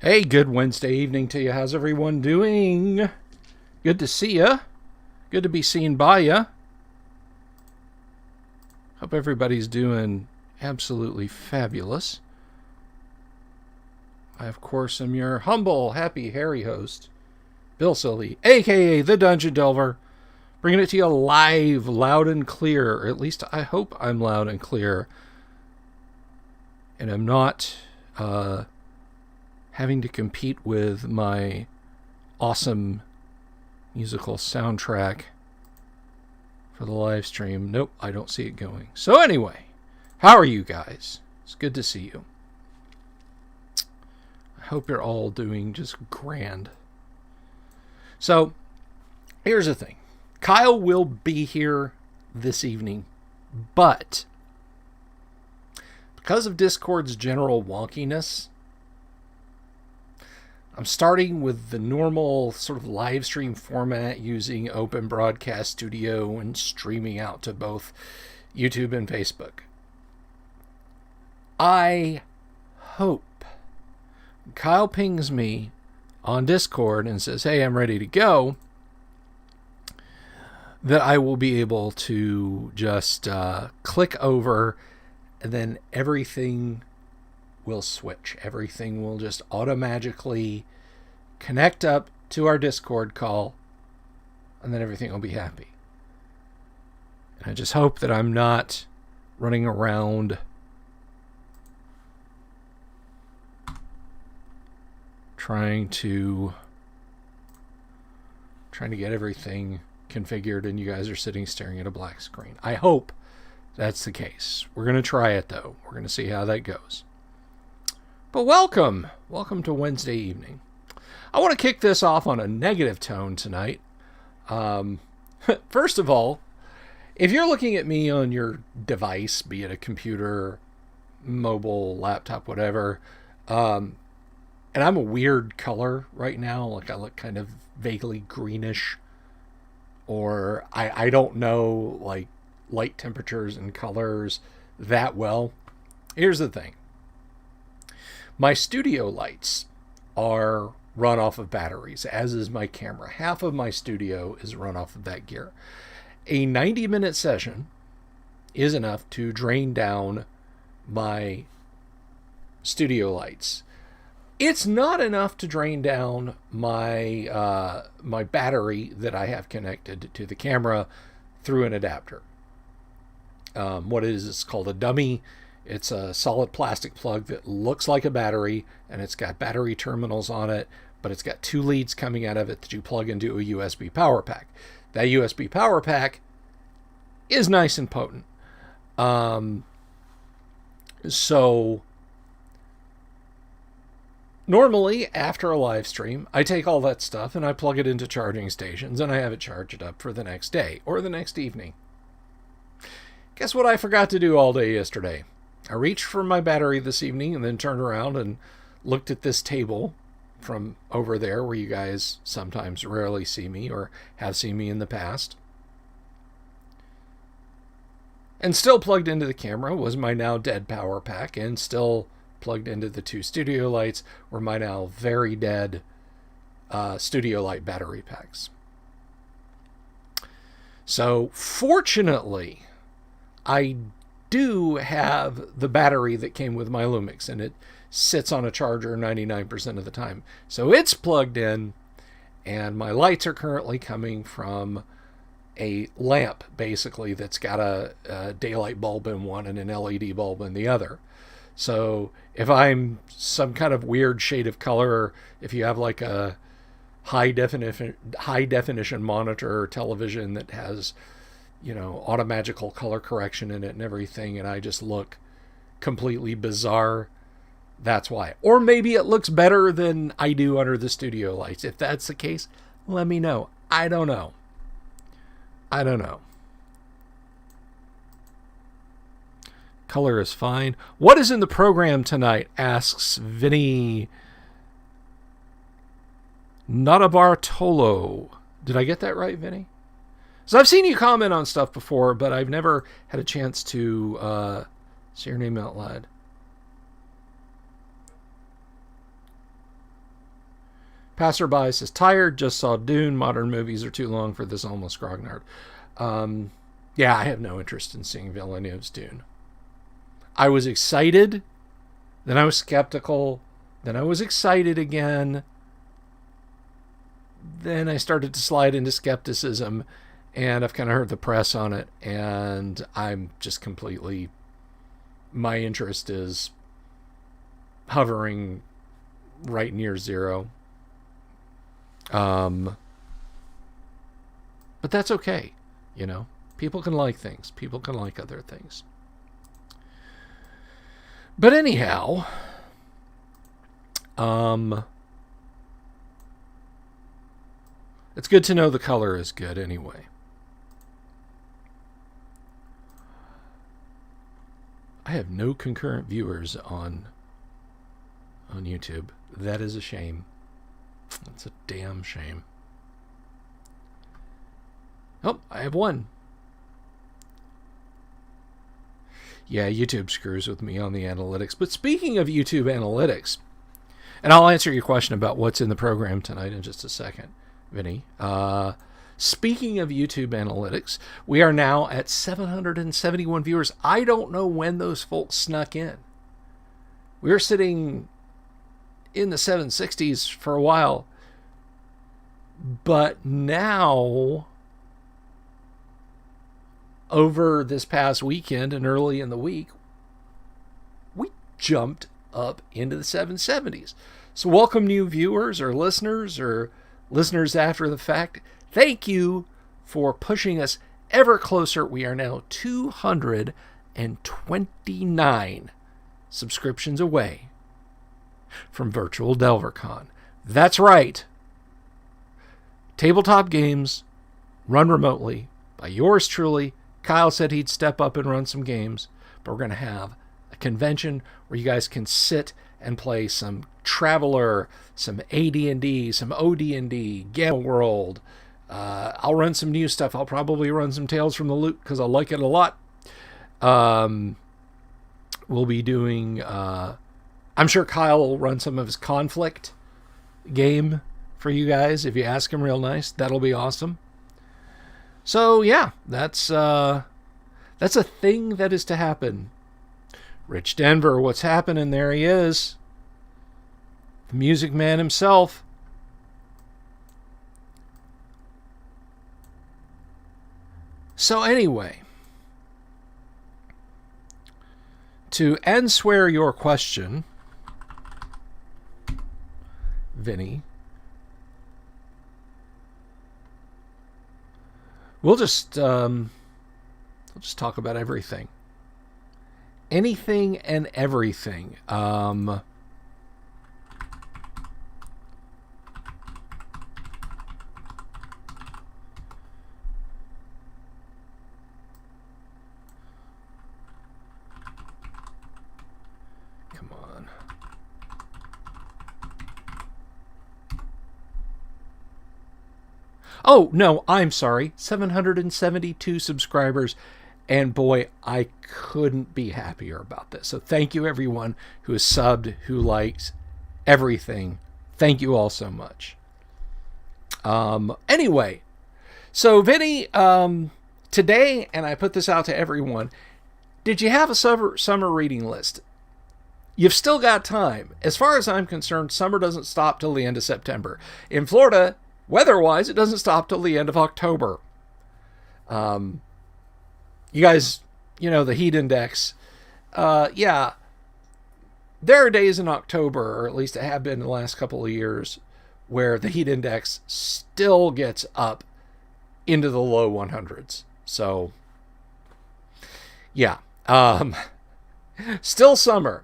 Hey, good Wednesday evening to you. How's everyone doing? Good to see ya. Good to be seen by ya. Hope everybody's doing absolutely fabulous. I, of course, am your humble, happy, hairy host, Bill Silly, a.k.a. The Dungeon Delver, bringing it to you live, loud and clear, or at least I hope I'm loud and clear, and I'm not having to compete with my awesome musical soundtrack for the live stream. Nope, I don't see it going. So anyway, how are you guys? It's good to see you. I hope you're all doing just grand. So, here's the thing. Kyle will be here this evening, but because of Discord's general wonkiness, I'm starting with the normal sort of live stream format using Open Broadcast Studio and streaming out to both YouTube and Facebook. I hope Kyle pings me on Discord and says, hey, I'm ready to go, that I will be able to just click over and then everything will switch. Everything will just automatically connect up to our Discord call, and then everything will be happy. And I just hope that I'm not running around trying to get everything configured and you guys are sitting staring at a black screen. I hope that's the case. We're going to try it though. We're going to see how that goes. But welcome to Wednesday evening. I want to kick this off on a negative tone tonight. First of all, if you're looking at me on your device, be it a computer, mobile, laptop, whatever, and I'm a weird color right now, like I look kind of vaguely greenish, or I don't know like light temperatures and colors that well. Here's the thing. My studio lights are run off of batteries, as is my camera. Half of my studio is run off of that gear. A 90-minute session is enough to drain down my studio lights. It's not enough to drain down my my battery that I have connected to the camera through an adapter. What it is, it's called a dummy. It's a solid plastic plug that looks like a battery, and it's got battery terminals on it, but it's got two leads coming out of it that you plug into a USB power pack. That USB power pack is nice and potent. So normally after a live stream, I take all that stuff and I plug it into charging stations and I have it charged up for the next day or the next evening. Guess what I forgot to do all day yesterday? I reached for my battery this evening and then turned around and looked at this table from over there where you guys sometimes rarely see me or have seen me in the past. And still plugged into the camera was my now dead power pack, and still plugged into the two studio lights were my now very dead studio light battery packs. So fortunately, I do have the battery that came with my Lumix, and it sits on a charger 99% of the time. So it's plugged in, and my lights are currently coming from a lamp, basically, that's got a daylight bulb in one and an LED bulb in the other. So if I'm some kind of weird shade of color, or if you have like a high definition monitor or television that has, you know, automagical color correction in it and everything, and I just look completely bizarre, that's why. Or maybe it looks better than I do under the studio lights. If that's the case, let me know. I don't know. Color is fine. What is in the program tonight? Asks Vinny Notabartolo. Did I get that right, Vinny? So I've seen you comment on stuff before, but I've never had a chance to say your name out loud. Passerby says, tired, just saw Dune. Modern movies are too long for this almost grognard. Yeah, I have no interest in seeing Villeneuve's Dune. I was excited, then I was skeptical, then I was excited again, then I started to slide into skepticism, and I've kind of heard the press on it, and I'm just completely, my interest is hovering right near zero. But that's okay, you know. People can like things. People can like other things. But anyhow, it's good to know the color is good anyway. I have no concurrent viewers on YouTube. That is a shame. That's a damn shame. Oh, I have one. Yeah, YouTube screws with me on the analytics. But speaking of YouTube analytics, and I'll answer your question about what's in the program tonight in just a second, Vinny. Speaking of YouTube analytics, we are now at 771 viewers. I don't know when those folks snuck in. We were sitting in the 760s for a while, but now, over this past weekend and early in the week, we jumped up into the 770s. So welcome new viewers or listeners after the fact. Thank you for pushing us ever closer. We are now 229 subscriptions away from Virtual DelverCon. That's right. Tabletop games run remotely by yours truly. Kyle said he'd step up and run some games, but we're going to have a convention where you guys can sit and play some Traveler, some AD&D, some OD&D, Gamma World. I'll run some new stuff. I'll probably run some Tales from the Loop because I like it a lot. We'll be doing... I'm sure Kyle will run some of his Conflict game for you guys. If you ask him real nice, that'll be awesome. So, yeah, that's a thing that is to happen. Rich Denver, what's happening? There he is. The Music Man himself. So anyway, to answer your question, Vinny, we'll just talk about everything. Anything and everything. Come on. Oh, no, I'm sorry. 772 subscribers. And boy, I couldn't be happier about this. So thank you everyone who has subbed, who likes everything. Thank you all so much. Anyway, so Vinny, today, and I put this out to everyone, did you have a summer reading list? You've still got time. As far as I'm concerned, summer doesn't stop till the end of September. In Florida, weather-wise, it doesn't stop till the end of October. You guys, you know, the heat index. Yeah, there are days in October, or at least it have been in the last couple of years, where the heat index still gets up into the low 100s. So, yeah. Still summer.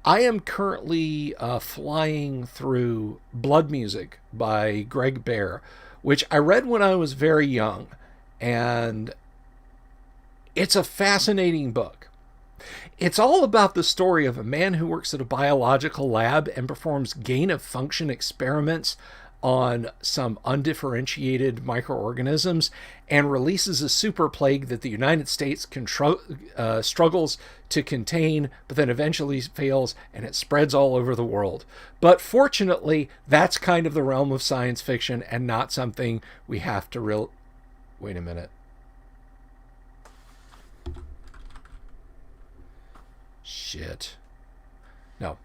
I am currently flying through Blood Music by Greg Bear, which I read when I was very young, and it's a fascinating book. It's all about the story of a man who works at a biological lab and performs gain-of-function experiments on some undifferentiated microorganisms and releases a super plague that the United States struggles to contain, but then eventually fails, and it spreads all over the world. But fortunately, that's kind of the realm of science fiction and not something we have to Wait a minute. Shit. No.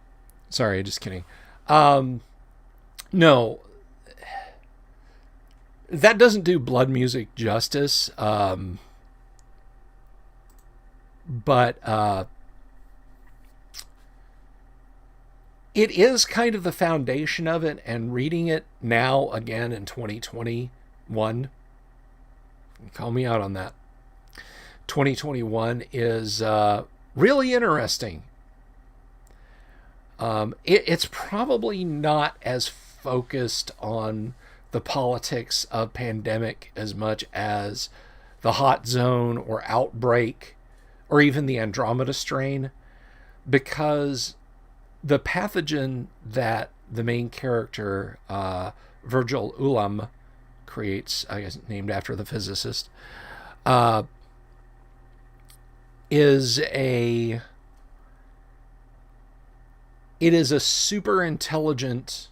Sorry, just kidding. No. That doesn't do blood music justice. But it is kind of the foundation of it, and reading it now again in 2021, call me out on that, 2021 is really interesting. It's probably not as focused on the politics of pandemic as much as the hot zone or outbreak or even the Andromeda strain, because the pathogen that the main character, Virgil Ulam, creates, I guess named after the physicist, is a super intelligent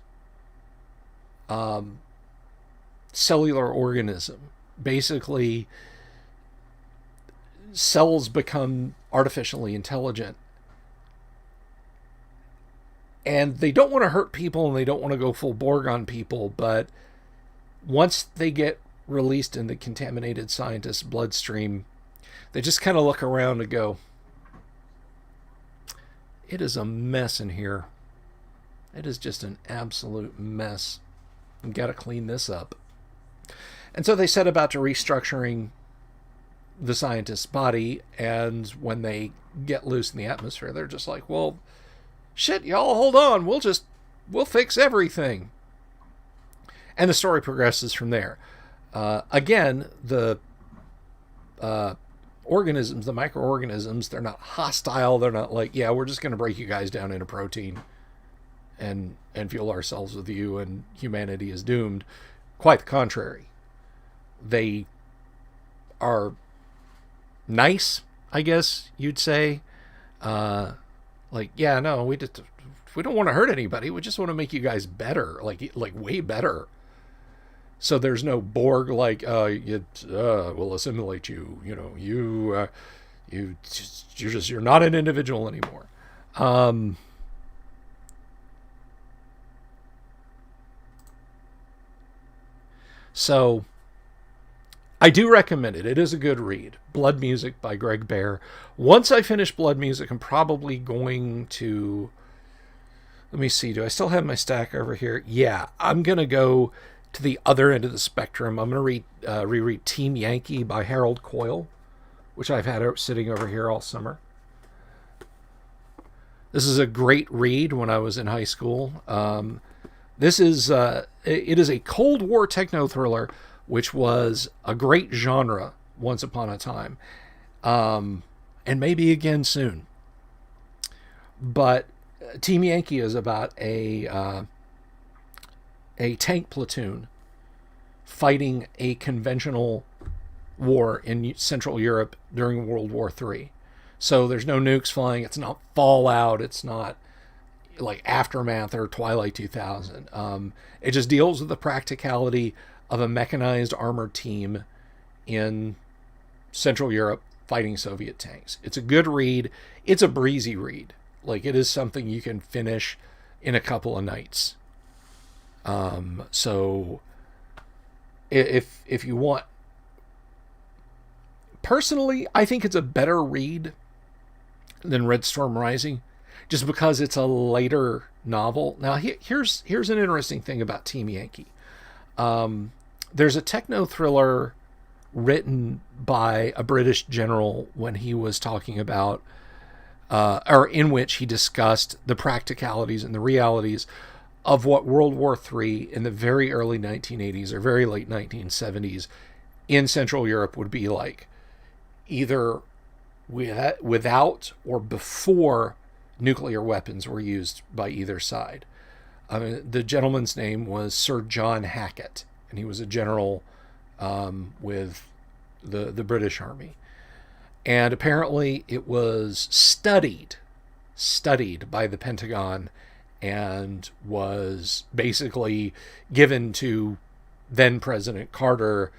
cellular organism. Basically, cells become artificially intelligent, and they don't want to hurt people and they don't want to go full Borg on people, but once they get released in the contaminated scientist's bloodstream, they just kind of look around and go, it is a mess in here. It is just an absolute mess. We've got to clean this up. And so they set about to restructuring the scientist's body, and when they get loose in the atmosphere, they're just like, well, shit, y'all, hold on. We'll fix everything. And the story progresses from there. Again, the organisms, the microorganisms, they're not hostile. They're not like, yeah, we're just going to break you guys down into protein and fuel ourselves with you and humanity is doomed. Quite the contrary. They are nice, I guess you'd say. Like, yeah, no, we don't want to hurt anybody. We just want to make you guys better, like way better. So there's no Borg like, we'll assimilate you. You know, you're not an individual anymore. So I do recommend it. It is a good read. Blood Music by Greg Bear. Once I finish Blood Music, I'm probably going to... Let me see. Do I still have my stack over here? Yeah, I'm going to go to the other end of the spectrum. I'm going to reread Team Yankee by Harold Coyle, which I've had sitting over here all summer. This is a great read when I was in high school. It is a Cold War techno thriller, which was a great genre once upon a time, and maybe again soon. But Team Yankee is about a tank platoon fighting a conventional war in Central Europe during World War III. So there's no nukes flying. It's not Fallout. It's not like Aftermath or Twilight 2000. It just deals with the practicality of a mechanized armored team in Central Europe fighting Soviet tanks. It's a good read. It's a breezy read. Like, it is something you can finish in a couple of nights. So if you want, personally, I think it's a better read than Red Storm Rising, just because it's a later novel. Now, here's an interesting thing about Team Yankee. There's a techno thriller written by a British general when he was talking about, or in which he discussed the practicalities and the realities of what World War III in the very early 1980s or very late 1970s in Central Europe would be like, either without or before nuclear weapons were used by either side. The gentleman's name was Sir John Hackett, and he was a general with the British Army. And apparently it was studied by the Pentagon and was basically given to then President Carter,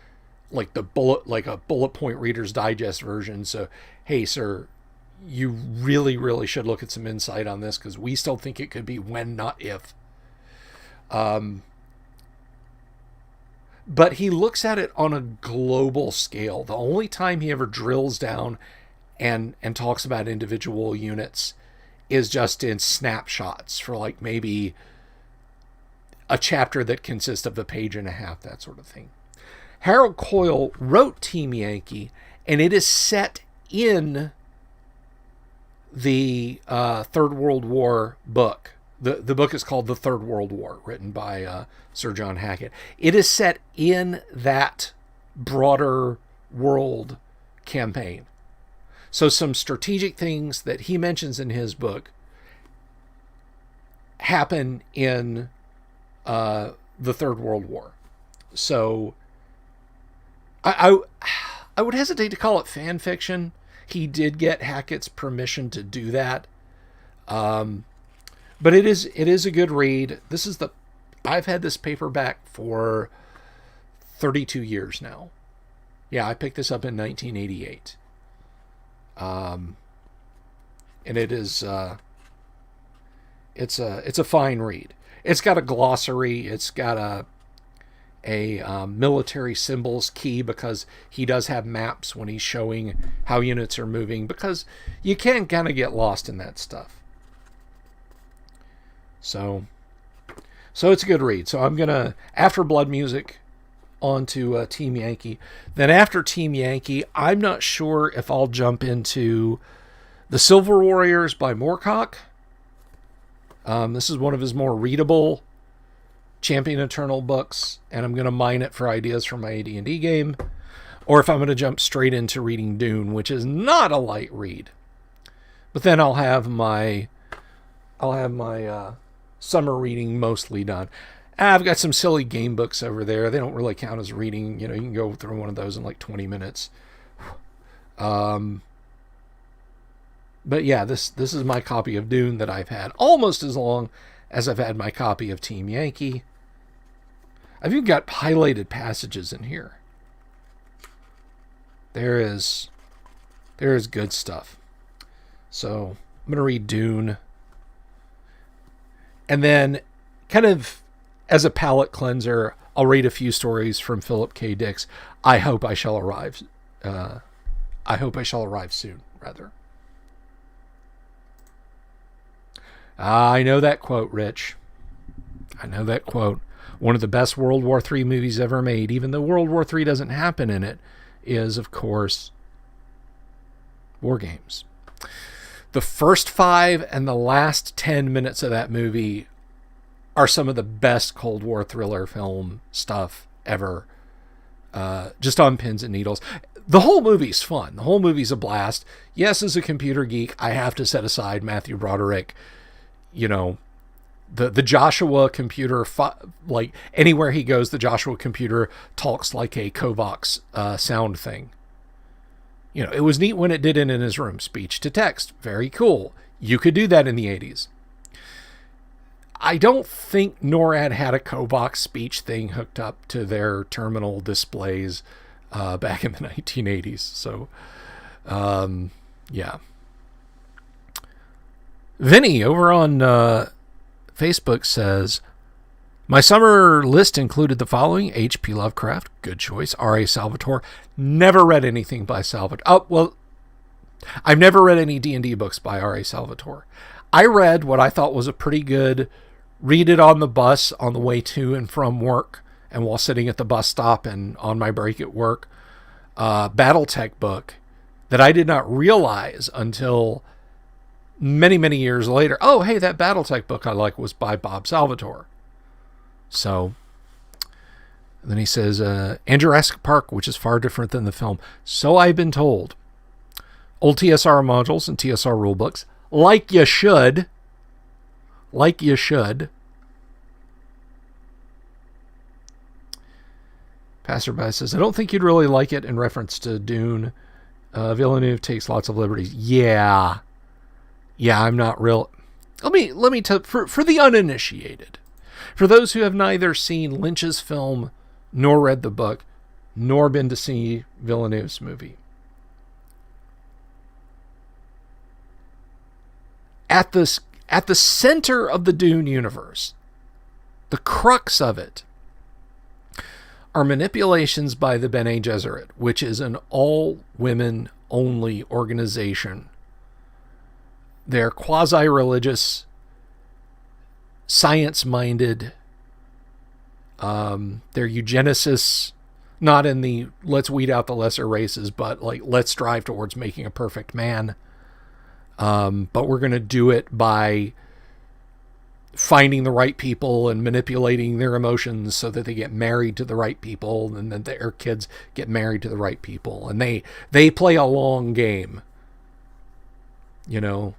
like a bullet point Reader's Digest version. So, hey, sir, you really, really should look at some insight on this, because we still think it could be when, not if. But he looks at it on a global scale. The only time he ever drills down and talks about individual units is just in snapshots for like maybe a chapter that consists of a page and a half, that sort of thing. Harold Coyle wrote Team Yankee, and it is set in the Third World War book. The book is called The Third World War, written by Sir John Hackett. It is set in that broader world campaign. So some strategic things that he mentions in his book happen in the Third World War. So I would hesitate to call it fan fiction. He did get Hackett's permission to do that. But it is a good read. I've had this paperback for 32 years now. Yeah, I picked this up in 1988. And it is it's a fine read. It's got a glossary. It's got a military symbols key, because he does have maps when he's showing how units are moving, because you can kind of get lost in that stuff. So it's a good read. So I'm gonna, after Blood Music, on to Team Yankee. Then after Team Yankee, I'm not sure if I'll jump into The Silver Warriors by Moorcock. This is one of his more readable Champion Eternal books, and I'm going to mine it for ideas for my AD&D game, or if I'm going to jump straight into reading Dune, which is not a light read. But then I'll have my summer reading mostly done. I've got some silly game books over there. They don't really count as reading. You can go through one of those in like 20 minutes. But yeah, this is my copy of Dune that I've had almost as long as I've had my copy of Team Yankee. I've even got highlighted passages in here. There is good stuff. So I'm going to read Dune. And then, kind of as a palate cleanser, I'll read a few stories from Philip K. Dick's I Hope I Shall Arrive. I Hope I Shall Arrive Soon, rather. I know that quote, Rich. I know that quote. One of the best World War III movies ever made, even though World War III doesn't happen in it, is, of course, War Games. The first 5 and the last 10 minutes of that movie are some of the best Cold War thriller film stuff ever. Just on pins and needles. The whole movie's fun. The whole movie's a blast. Yes, as a computer geek, I have to set aside Matthew Broderick. The Joshua computer, like anywhere he goes, the Joshua computer talks like a Kovacs sound thing. It was neat when it did it in his room. Speech to text. Very cool. You could do that in the 80s. I don't think NORAD had a Kovacs speech thing hooked up to their terminal displays back in the 1980s. So, yeah. Vinny over on Facebook says, my summer list included the following: H.P. Lovecraft, good choice. R.A. Salvatore, never read anything by Salvatore. Oh, well, I've never read any D&D books by R.A. Salvatore. I read what I thought was a pretty good, read it on the bus on the way to and from work, and while sitting at the bus stop and on my break at work, Battletech book that I did not realize until many, many years later. Oh, hey, that Battletech book I like was by Bob Salvatore. So then he says, and Jurassic Park, which is far different than the film. So I've been told. Old TSR modules and TSR rulebooks, like you should. Passerby says, I don't think you'd really like it in reference to Dune. Villeneuve takes lots of liberties. Yeah, I'm not real. Let me tell, for the uninitiated, for those who have neither seen Lynch's film nor read the book, nor been to see Villeneuve's movie. At the center of the Dune universe, the crux of it, are manipulations by the Bene Gesserit, which is an all-women-only organization. They're quasi-religious, science-minded. They're eugenicists, not in the let's weed out the lesser races, but like let's strive towards making a perfect man. But we're going to do it by finding the right people and manipulating their emotions so that they get married to the right people, and then their kids get married to the right people. And they play a long game. You know,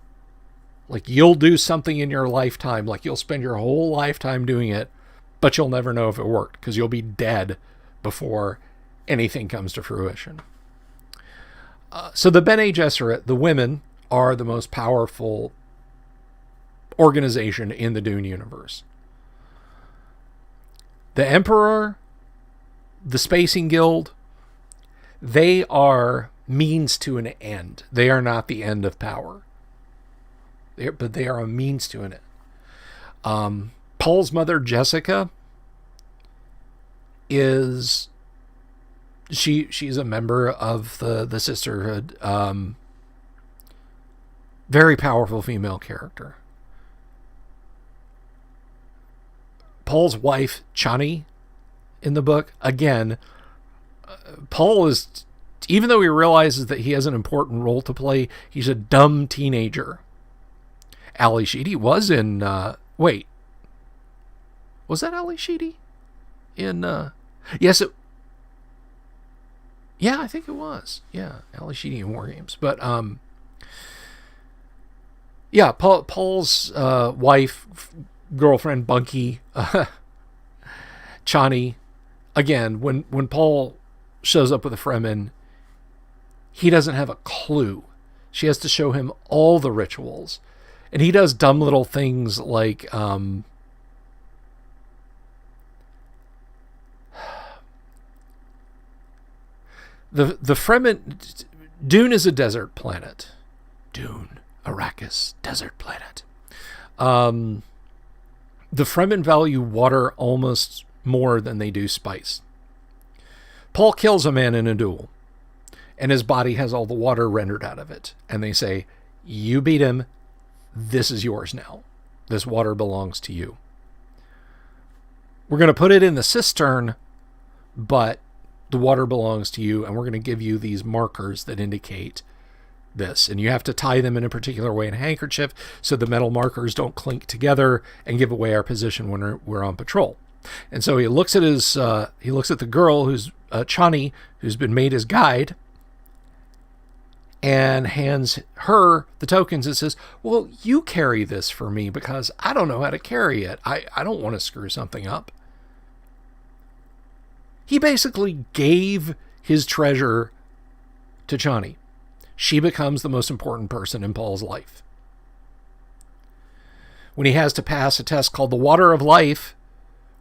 like you'll do something in your lifetime, like you'll spend your whole lifetime doing it, but you'll never know if it worked because you'll be dead before anything comes to fruition. So the Bene Gesserit, the women, are the most powerful organization in the Dune universe. The Emperor, the Spacing Guild, they are means to an end. They are not the end of power. But they are a means to an end. Paul's mother, Jessica, she's a member of the Sisterhood. Very powerful female character. Paul's wife, Chani, in the book, again, Paul is, even though he realizes that he has an important role to play, he's a dumb teenager. Ali Sheedy was in, was that Ali Sheedy? Yes, I think it was. Yeah, Ali Sheedy in War Games. But, Paul's wife, girlfriend, Bunky, Chani, again, when Paul shows up with a Fremen, he doesn't have a clue. She has to show him all the rituals. And he does dumb little things like the Fremen. Dune is a desert planet. Dune, Arrakis, desert planet. The Fremen value water almost more than they do spice. Paul kills a man in a duel, and his body has all the water rendered out of it. And they say, you beat him. This is yours now. This water belongs to you. We're going to put it in the cistern, but the water belongs to you, and we're going to give you these markers that indicate this. And you have to tie them in a particular way in a handkerchief so the metal markers don't clink together and give away our position when we're on patrol. And so he looks at the girl who's Chani, who's been made his guide, and hands her the tokens and says, well, you carry this for me because I don't know how to carry it. I don't want to screw something up. He basically gave his treasure to Chani. She becomes the most important person in Paul's life. When he has to pass a test called the Water of Life,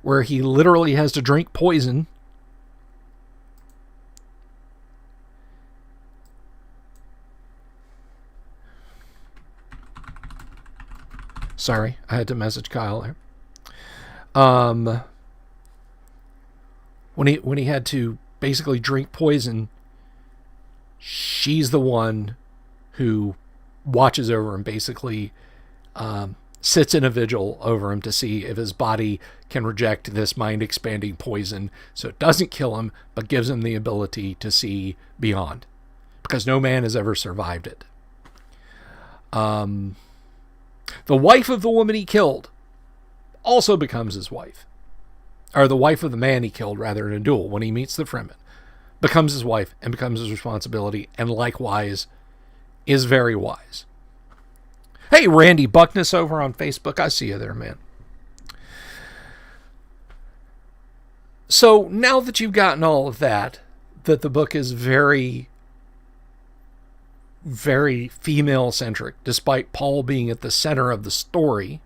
where he literally has to drink poison, sorry, I had to message Kyle there. When he had to basically drink poison, she's the one who watches over him, basically sits in a vigil over him to see if his body can reject this mind-expanding poison so it doesn't kill him, but gives him the ability to see beyond. Because no man has ever survived it. The wife of the woman he killed also becomes his wife. Or the wife of the man he killed, rather, in a duel when he meets the Fremen. Becomes his wife and becomes his responsibility, and likewise is very wise. Hey, Randy Buckness over on Facebook. I see you there, man. So now that you've gotten all of that the book is very, very female centric, despite Paul being at the center of the story,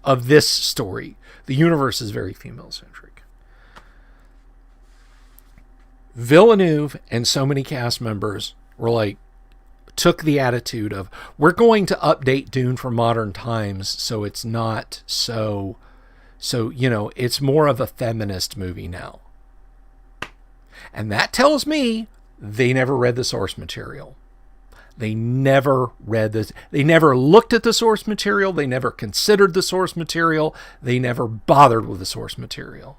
of this story. The universe is very female centric. Villeneuve and so many cast members were like, took the attitude of, we're going to update Dune for modern times so it's not so, it's more of a feminist movie now. And that tells me they never read the source material. They never read this. They never looked at the source material. They never considered the source material. They never bothered with the source material.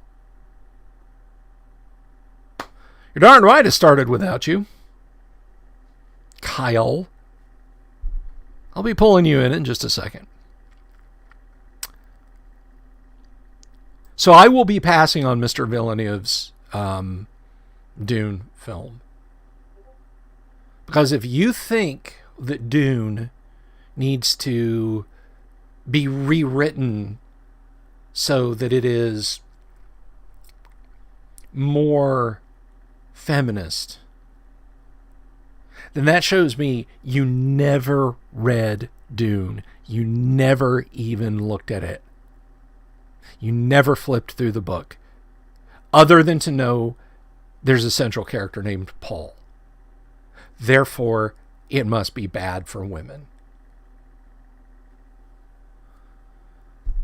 You're darn right it started without you, Kyle. I'll be pulling you in just a second. So I will be passing on Mr. Villeneuve's Dune film. Because if you think that Dune needs to be rewritten so that it is more feminist, then that shows me you never read Dune. You never even looked at it. You never flipped through the book. Other than to know there's a central character named Paul. Therefore, it must be bad for women.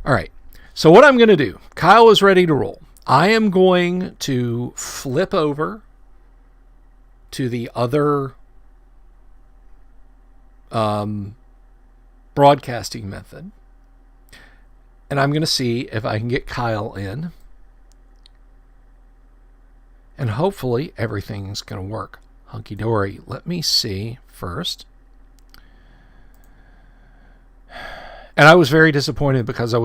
All right. So what I'm going to do, Kyle is ready to roll. I am going to flip over to the other broadcasting method. And I'm going to see if I can get Kyle in. And hopefully everything's going to work hunky-dory. Let me see first. And I was very disappointed because I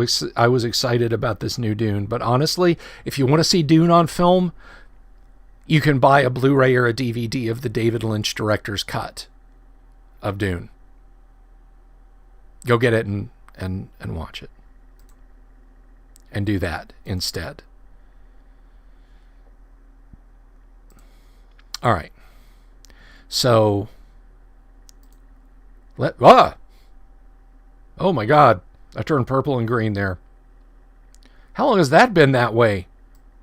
was excited about this new Dune. But honestly, if you want to see Dune on film, you can buy a Blu-ray or a DVD of the David Lynch director's cut of Dune. Go get it and watch it. And do that instead. All right. So oh my God, I turned purple and green there. How long has that been that way?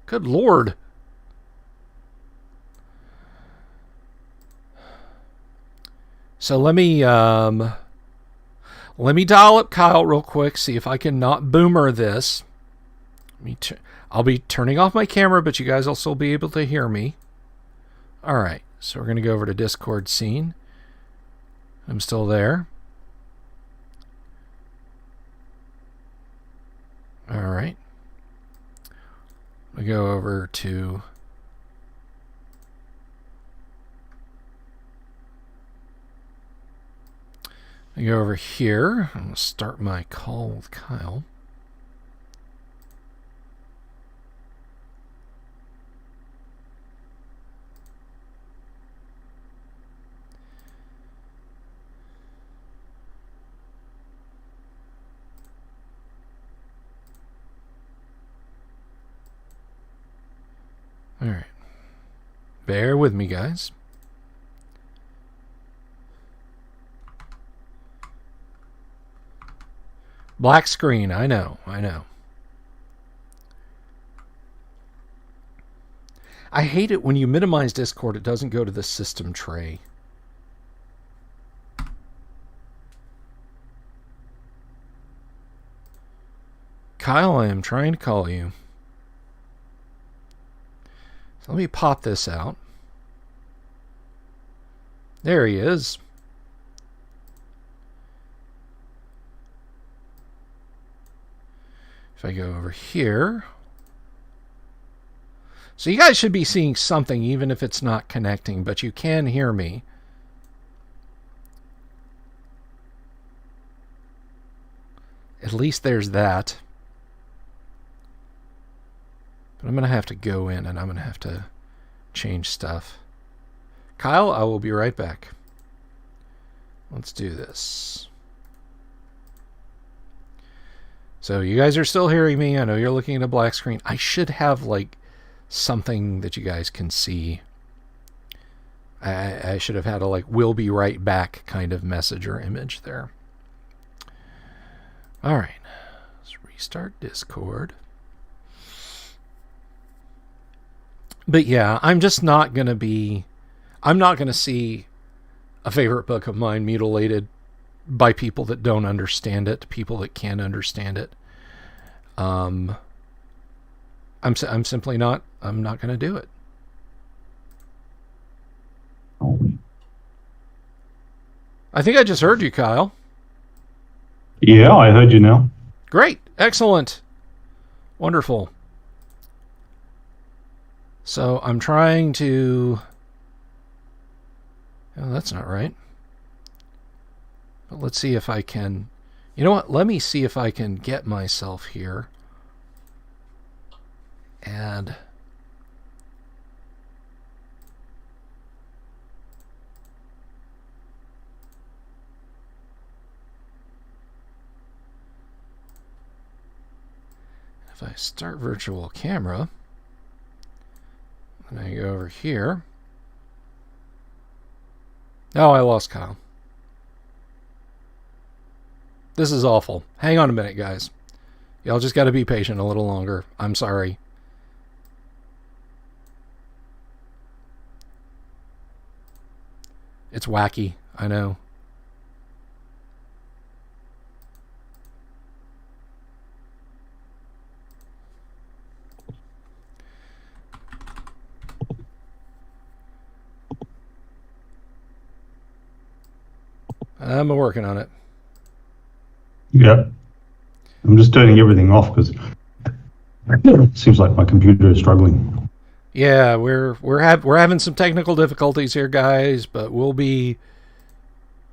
Good Lord. So let me dial up Kyle real quick, see if I can not boomer this. I'll be turning off my camera, but you guys will still be able to hear me. All right, so we're going to go over to Discord scene. I'm still there. All right. We go over to I go over here. I'm going to start my call with Kyle. All right. Bear with me, guys. Black screen, I know. I hate it when you minimize Discord, it doesn't go to the system tray. Kyle, I am trying to call you. So let me pop this out. There he is. If I go over here. So you guys should be seeing something even if it's not connecting, but you can hear me. At least there's that. But I'm going to have to go in and I'm going to have to change stuff. Kyle, I will be right back. Let's do this. So you guys are still hearing me. I know you're looking at a black screen. I should have like something that you guys can see. I should have had a like "we'll be right back" kind of message or image there. All right, let's restart Discord. But yeah, I'm just not going to be... I'm not going to see a favorite book of mine mutilated by people that don't understand it, people that can't understand it. I'm simply not... I'm not going to do it. I think I just heard you, Kyle. Yeah, I heard you now. Great. Excellent. Wonderful. So I'm trying to... Oh, that's not right. But let's see if I can... You know what? Let me see if I can get myself here. And... if I start virtual camera... and I go over here. Oh, I lost Kyle. This is awful. Hang on a minute, guys. Y'all just got to be patient a little longer. I'm sorry. It's wacky, I know. I'm working on it. Yeah. I'm just turning everything off because it seems like my computer is struggling. Yeah, we're having some technical difficulties here, guys, but we'll be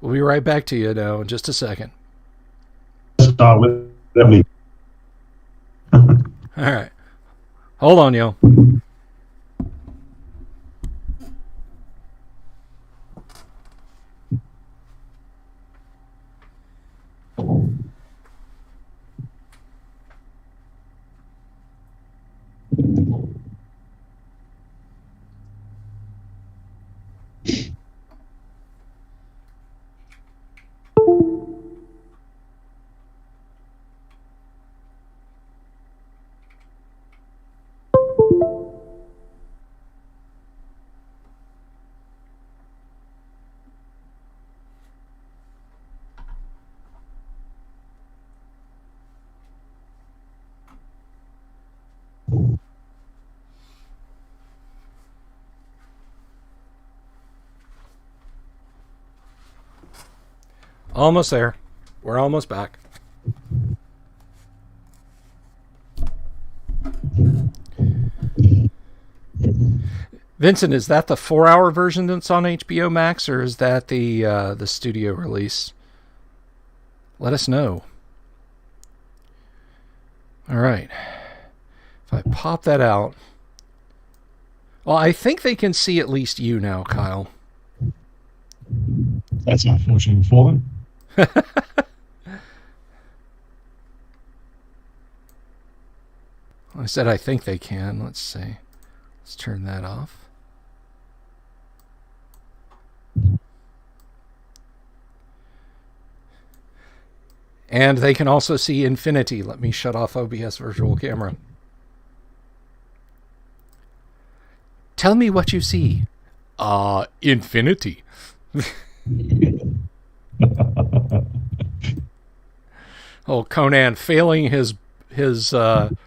right back to you now in just a second. Start with me. All right. Hold on, yo. Almost there. We're almost back. Vincent, is that the 4-hour version that's on HBO Max, or is that the studio release? Let us know. All right. If I pop that out... Well, I think they can see at least you now, Kyle. That's unfortunate for them. I said I think they can. Let's see. Let's turn that off. And they can also see infinity. Let me shut off OBS virtual camera. Tell me what you see. Infinity. Oh, Conan failing his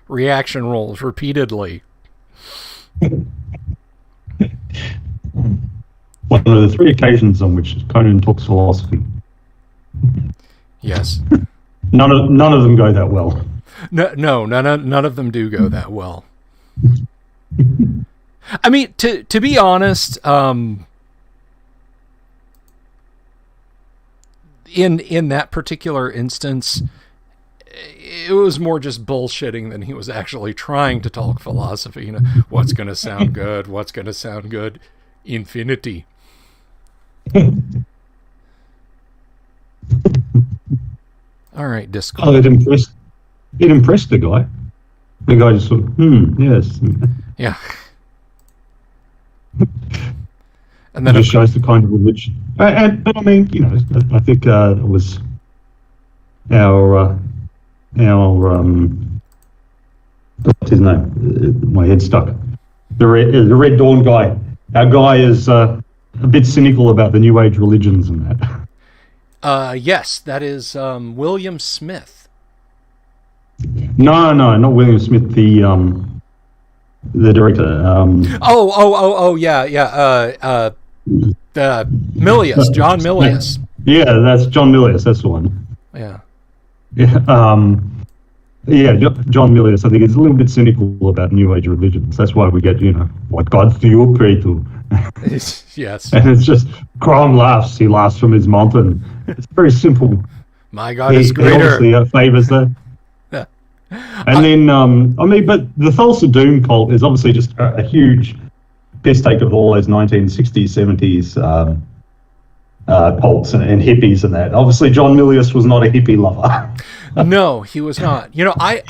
reaction rolls repeatedly. One of the 3 occasions on which Conan talks philosophy. Yes. None of them go that well. No, none of them do go that well. I mean, to be honest, in that particular instance, it was more just bullshitting than he was actually trying to talk philosophy. You know, what's going to sound good? What's going to sound good? Infinity. All right, Discord. Oh, it impressed the guy. The guy just sort of, yes. Yeah. And It then, just shows the kind of religion. But I mean, I think it was our what's his name? My head's stuck. The Red Dawn guy. Our guy is a bit cynical about the New Age religions and that. yes, that is William Smith. No, not William Smith, the director. Yeah. Milius, John Milius. Yeah, that's John Milius. That's the one. Yeah. Yeah, John Milius. I think is a little bit cynical about New Age religions. That's why we get, what gods do you pray to? Yes. And it's just Crom laughs. He laughs from his mountain. It's very simple. My God is greater. He obviously favors that. And then, but the Thulsa Doom cult is obviously just a huge piss take of all those 1960s, 70s cults and hippies and that. Obviously, John Milius was not a hippie lover. No, he was not. I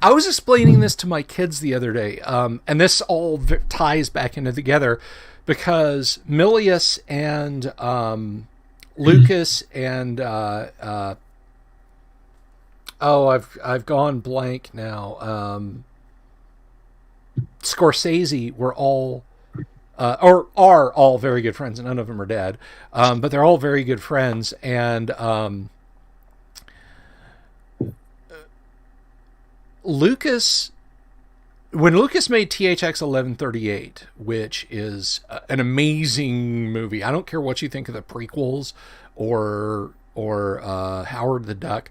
was explaining this to my kids the other day, and this all ties back into together because Milius and Lucas and I've gone blank now. Scorsese were all or are all very good friends, and none of them are dead, but they're all very good friends, and when Lucas made THX 1138, which is an amazing movie. I don't care what you think of the prequels or Howard the Duck.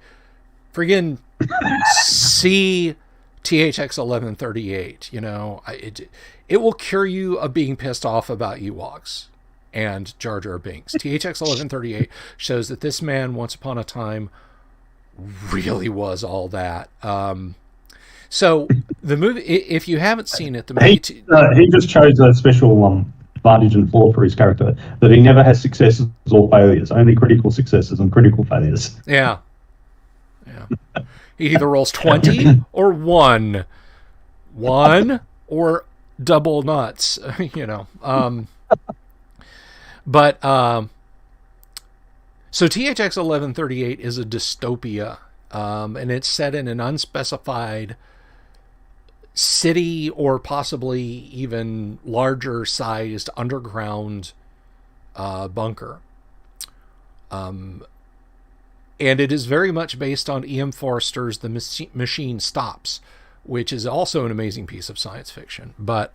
Friggin' see THX 1138. It will cure you of being pissed off about Ewoks and Jar Jar Binks. THX 1138 shows that this man, once upon a time, really was all that. So the movie, if you haven't seen it, the movie he just chose a special advantage and flaw for his character that he never has successes or failures, only critical successes and critical failures. Yeah. He either rolls 20 or 1 or double nuts, But so THX 1138 is a dystopia, and it's set in an unspecified city or possibly even larger sized underground bunker. And it is very much based on E.M. Forster's The Machine Stops, which is also an amazing piece of science fiction. But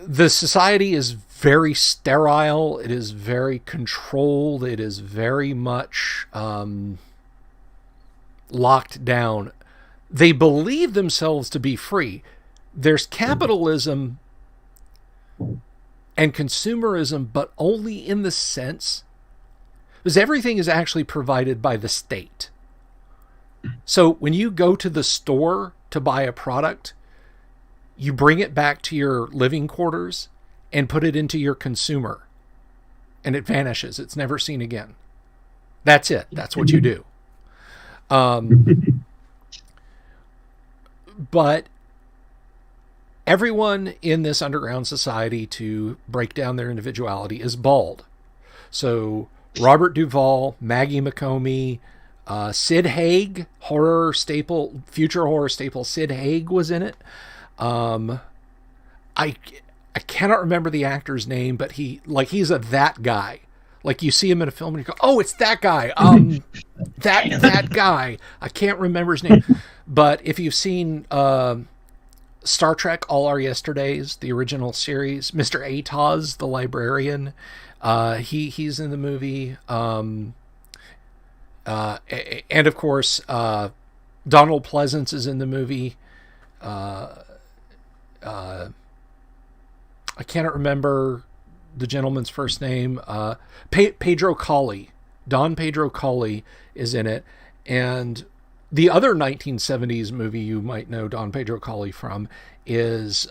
the society is very sterile. It is very controlled. It is very much locked down. They believe themselves to be free. There's capitalism and consumerism, but only in the sense because everything is actually provided by the state. So when you go to the store to buy a product, you bring it back to your living quarters and put it into your consumer, and it vanishes. It's never seen again. That's it. That's what you do. But everyone in this underground society, to break down their individuality, is bald. So Robert Duvall, Maggie McComey, Sid Haig, future horror staple Sid Haig was in it. I cannot remember the actor's name, but he's that guy. Like you see him in a film and you go, oh, it's that guy. That guy. I can't remember his name. But if you've seen Star Trek All Our Yesterdays, the original series, Mr. Atoz, the librarian, he's in the movie. And of course, Donald Pleasance is in the movie. I cannot remember the gentleman's first name. Pedro Colley. Don Pedro Colley is in it. And the other 1970s movie you might know Don Pedro Colley from is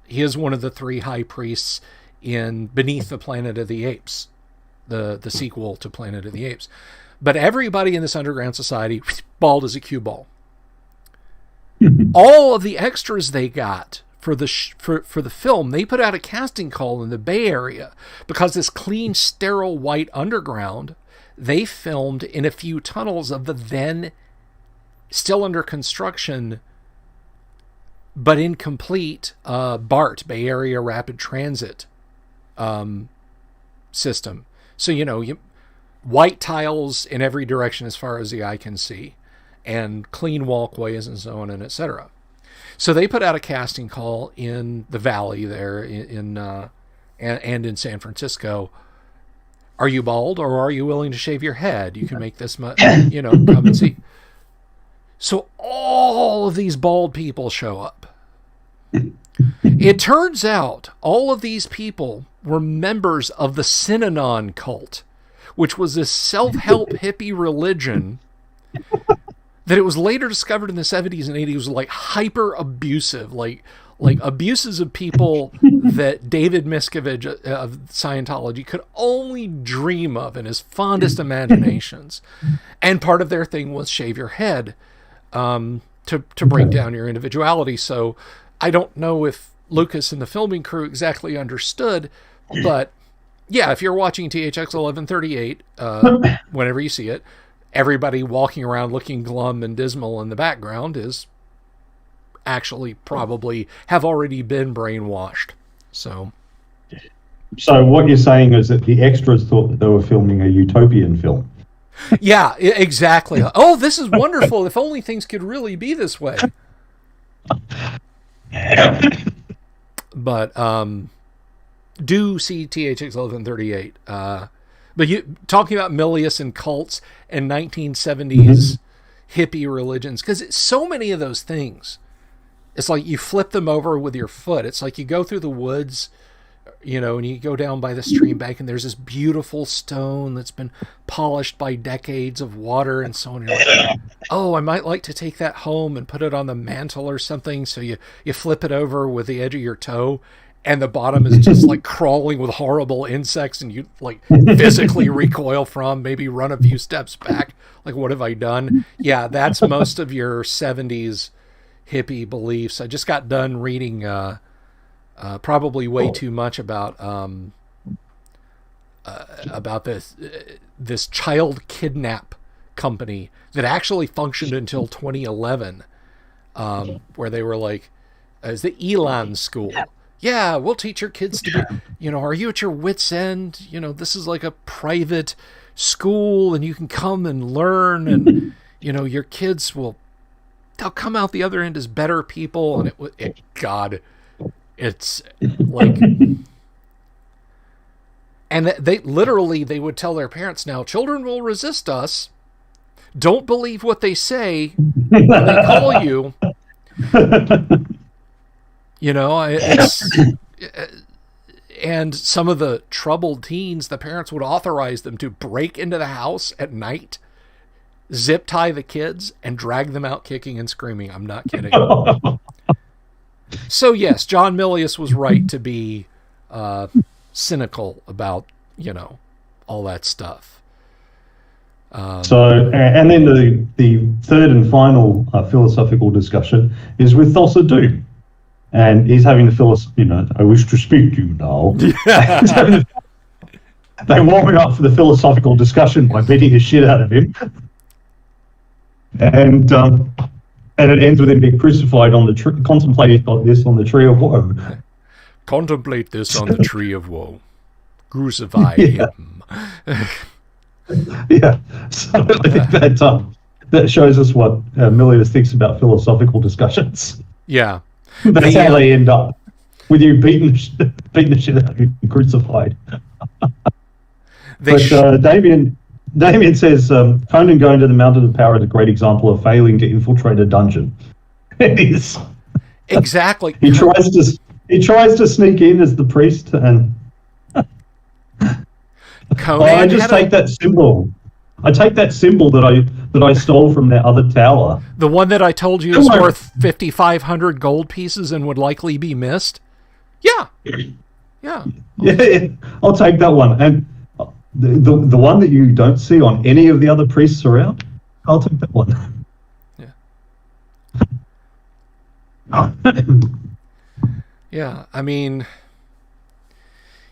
he is one of the three high priests in Beneath the Planet of the Apes, the sequel to Planet of the Apes. But everybody in this underground society, bald as a cue ball. All of the extras they got for the film, they put out a casting call in the Bay Area because this clean, sterile white underground they filmed in a few tunnels of the then still under construction but incomplete BART, Bay Area Rapid Transit system. So, white tiles in every direction as far as the eye can see, and clean walkways and so on and etc. So they put out a casting call in the Valley there and in San Francisco. Are you bald or are you willing to shave your head? You can make this much, come and see. So all of these bald people show up. It turns out all of these people were members of the Synanon cult, which was this self-help hippie religion that it was later discovered in the 70s and 80s was like hyper abusive, like abuses of people that David Miscavige of Scientology could only dream of in his fondest imaginations. And part of their thing was shave your head to break down your individuality. So I don't know if Lucas and the filming crew exactly understood, but yeah, if you're watching THX 1138, whenever you see it, everybody walking around looking glum and dismal in the background is actually probably have already been brainwashed. So what you're saying is that the extras thought that they were filming a utopian film. Yeah, exactly. Oh, this is wonderful. If only things could really be this way. But do see THX 1138. But you talking about Milius and cults and 1970s hippie religions, because so many of those things, it's like you flip them over with your foot. It's like you go through the woods, and you go down by the stream bank and there's this beautiful stone that's been polished by decades of water and so on. And you're like, oh, I might like to take that home and put it on the mantle or something. So you flip it over with the edge of your toe, and the bottom is just like crawling with horrible insects, and you like physically recoil from, maybe run a few steps back. Like, what have I done? Yeah, that's most of your 70s hippie beliefs. I just got done reading probably way too much about this child kidnap company that actually functioned until 2011, where they were like, as the Elan school. Yeah, we'll teach your kids to be, are you at your wit's end? This is like a private school and you can come and learn, and, your kids they'll come out the other end as better people. And it's like, and they would tell their parents, now children will resist us. Don't believe what they say when they call you. And some of the troubled teens, the parents would authorize them to break into the house at night, zip tie the kids, and drag them out kicking and screaming. I'm not kidding. So yes, John Milius was right to be cynical about, all that stuff. And then the third and final philosophical discussion is with Thulsa Doom. And he's having the I wish to speak to you now. They warm him up for the philosophical discussion by beating the shit out of him. And it ends with him being crucified on the tree, contemplating this on the tree of woe. Contemplate this on the tree of woe. Crucify him. Yeah. So I think that shows us what Milius thinks about philosophical discussions. Yeah. That's how they end up, with you beating the shit out of you and crucified. Damien says, Conan going to the Mountain of Power is a great example of failing to infiltrate a dungeon. It is. Exactly. He tries to sneak in as the priest, and I just take that symbol. I take that symbol that I stole from that other tower. The one that I told you is worth 5,500 gold pieces and would likely be missed. Yeah. Yeah. Yeah, I'll take that one. And the one that you don't see on any of the other priests around, I'll take that one. Yeah. Yeah, I mean,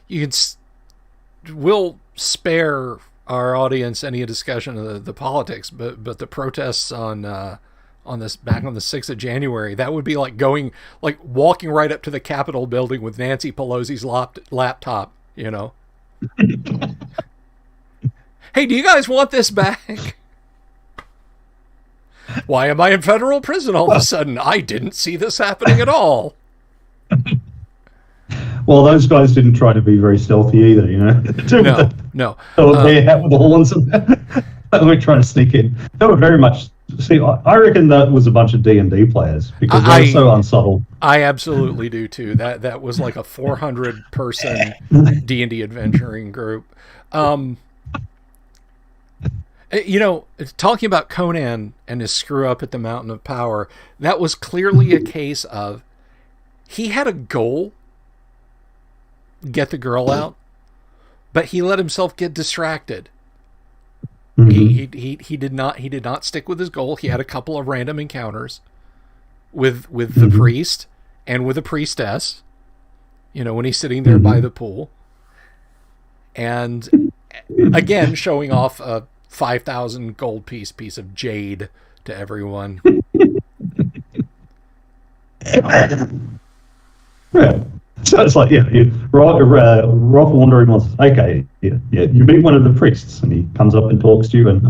you can. We'll spare our audience any discussion of the politics, but the protests on this back on the 6th of January, that would be like walking right up to the Capitol building with Nancy Pelosi's laptop, you know. Hey, do you guys want this back? Why am I in federal prison all of a sudden? I didn't see this happening at all. Well, those guys didn't try to be very stealthy either, you know. No. They had with the horns and they were trying to sneak in. They were very much. See, I reckon that was a bunch of D&D players because they were so unsubtle. I absolutely do too. That was like a 400-person D&D adventuring group. You know, talking about Conan and his screw up at the Mountain of Power, that was clearly a case of he had a goal, get the girl out, but he let himself get distracted. Mm-hmm. He did not stick with his goal. He had a couple of random encounters with the priest and with the priestess, you know, when he's sitting there by the pool, and again showing off a 5,000 gold piece of jade to everyone. Yeah. So it's like, Rolf wandering was, okay, yeah, you meet one of the priests, and he comes up and talks to you, and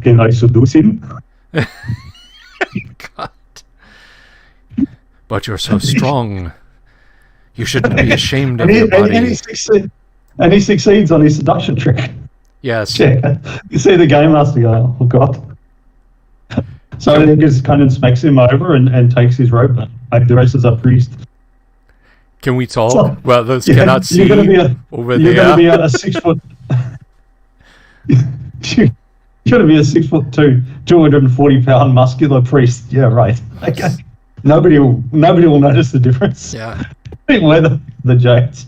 can I seduce him? God. But you're so strong. You shouldn't be ashamed of your body. And he succeeds on his seduction trick. Yes. Yeah. You see the game master go, oh God. So he just kind of smacks him over and takes his rope and dresses a priest. Can we talk? So, well, those cannot see over there. You're going to be a 6 foot. You're going to be a 6'2", 240-pound muscular priest. Yeah, right. Okay. Nobody will notice the difference. Yeah. Wear the jackets.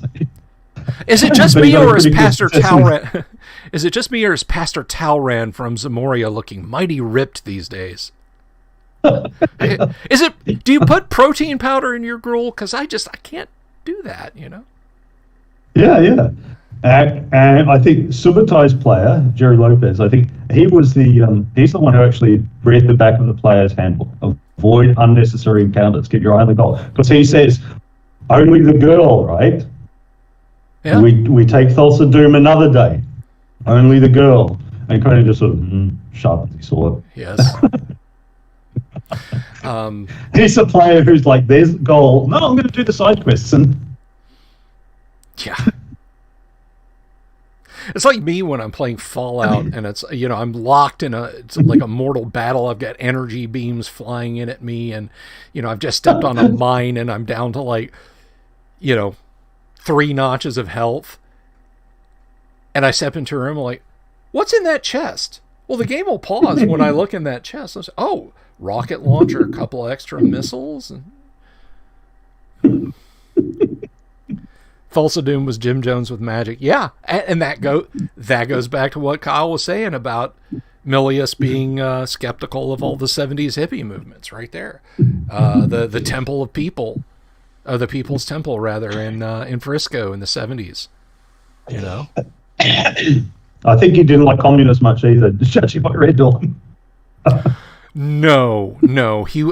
Is it just me, or is Pastor Talran? Is it just me, or is Pastor Talran from Zamoria looking mighty ripped these days? Is it? Do you put protein powder in your gruel? Because I can't do that, you know. Yeah. And I think Subatai's player, Jerry Lopez, I think he's the one who actually read the back of the player's handbook. Avoid unnecessary encounters. Get your eye on the goal. Because he says, only the girl, right? Yeah. We take Thulsa Doom another day. Only the girl. And kind of just sort of sharpens his sword. Yes. He's a player who's like, there's the goal. No, I'm going to do the side quests. And yeah. It's like me when I'm playing Fallout and it's, you know, I'm locked in it's like a mortal battle. I've got energy beams flying in at me, and, you know, I've just stepped on a mine and I'm down to, like, you know, 3 notches of health. And I step into a room, I'm like, what's in that chest? Well, the game will pause when I look in that chest. I say, oh, rocket launcher, a couple of extra missiles. And Thulsa Doom was Jim Jones with magic. Yeah, and that goes back to what Kyle was saying about Milius being skeptical of all the 70s hippie movements right there. The Temple of People, the People's Temple, rather, in Frisco in the 70s. You know? I think he didn't like communists much either, judging by Red Dawn. No. He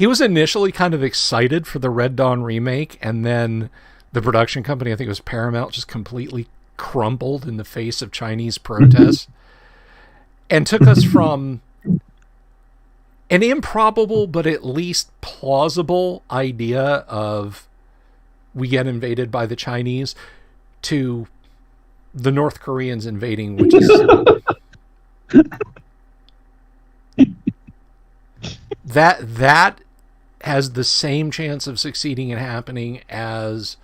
was initially kind of excited for the Red Dawn remake, and then the production company, I think it was Paramount, just completely crumbled in the face of Chinese protests and took us from an improbable but at least plausible idea of we get invaded by the Chinese to the North Koreans invading, which is that has the same chance of succeeding and happening as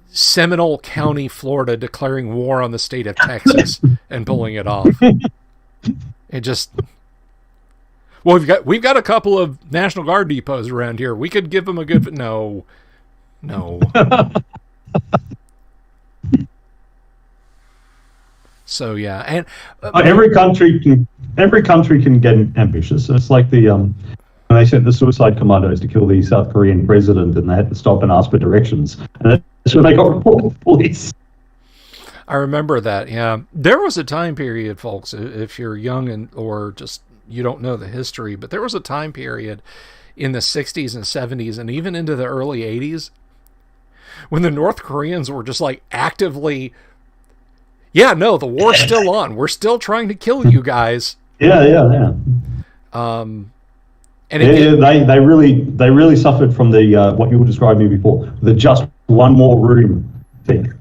Seminole County, Florida, declaring war on the state of Texas and pulling it off. It just, well, we've got a couple of National Guard depots around here. We could give them a good no. So yeah, and every country can get ambitious. It's like when they sent the suicide commandos to kill the South Korean president, and they had to stop and ask for directions, and that's when they got reported to police. I remember that. Yeah, there was a time period, folks. If you're young or just you don't know the history, but there was a time period in the 60s and 70s and even into the early 80s when the North Koreans were just like actively, yeah, no, the war's still on. We're still trying to kill you guys. Yeah. And again, they really suffered from the what you were describing before, the just one more room thing.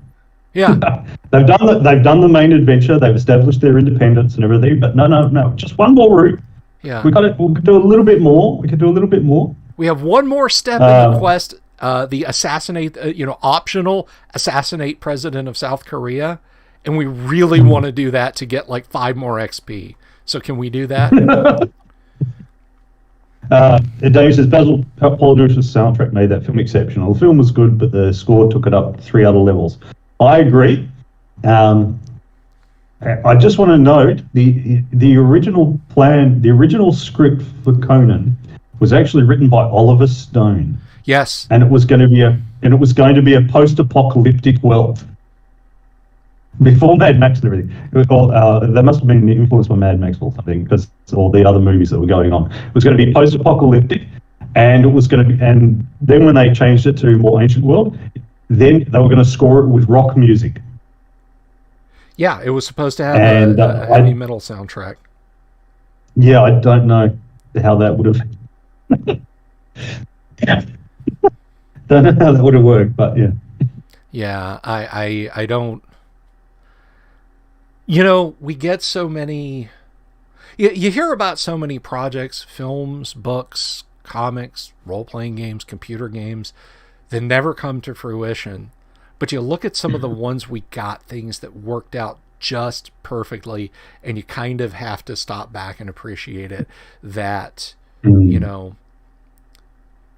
Yeah. They've done the main adventure. They've established their independence and everything. But no, just one more route. Yeah. We could do a little bit more. We could do a little bit more. We have one more step in the quest. The assassinate, optional assassinate president of South Korea, and we really want to do that to get like 5 more XP. So can we do that? Dave says Basil Poledouris' soundtrack made that film exceptional. The film was good, but the score took it up 3 other levels. I agree. I just want to note the original plan, the original script for Conan was actually written by Oliver Stone. Yes, and it was going to be a post-apocalyptic world before Mad Max and everything. They must have been influenced by Mad Max or something, because all the other movies that were going on. It was going to be post-apocalyptic, and it was going to be. And then when they changed it to more ancient world, then they were going to score it with rock music. Yeah, it was supposed to have a heavy metal soundtrack. Yeah, I don't know how that would have. Don't know how that would have worked, but yeah. Yeah, I don't. We get so many. You hear about so many projects, films, books, comics, role-playing games, computer games that never come to fruition. But you look at some of the ones we got, things that worked out just perfectly, and you kind of have to stop back and appreciate it. That,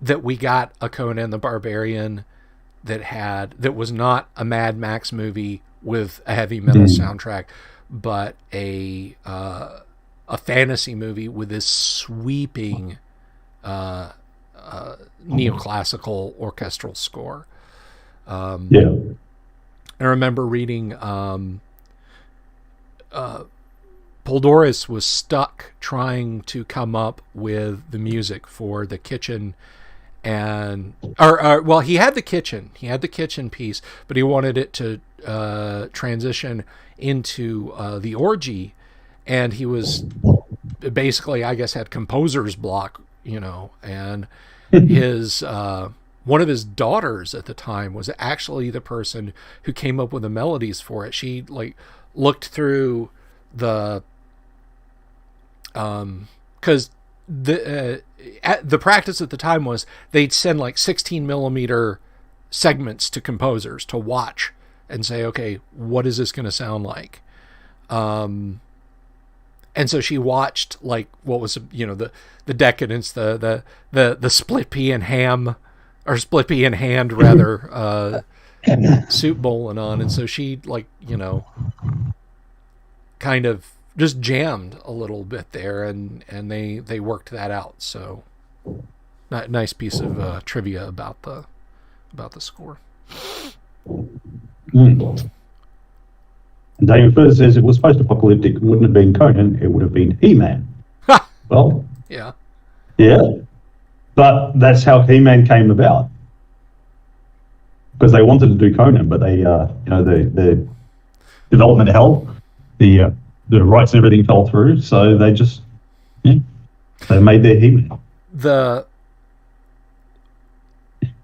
that we got a Conan the Barbarian that was not a Mad Max movie with a heavy metal soundtrack, but a fantasy movie with this sweeping neoclassical orchestral score. I remember reading Poledouris was stuck trying to come up with the music for the kitchen, and he had the kitchen piece, but he wanted it to transition into the orgy, and he was basically, I guess, had composer's block, and his one of his daughters at the time was actually the person who came up with the melodies for it. She looked through the because the practice at the time was they'd send 16 millimeter segments to composers to watch and say, okay, what is this going to sound like? And so she watched what was the Decadence, the split pea and ham, or split pea and hand rather, soup bowling on, and so she kind of just jammed a little bit there, and they worked that out. So nice piece of trivia about the score. David first says it was post-apocalyptic. It wouldn't have been Conan. It would have been He-Man. Well, yeah, but that's how He-Man came about, because they wanted to do Conan, but they, the development hell, the rights and everything fell through, so they just they made their He-Man.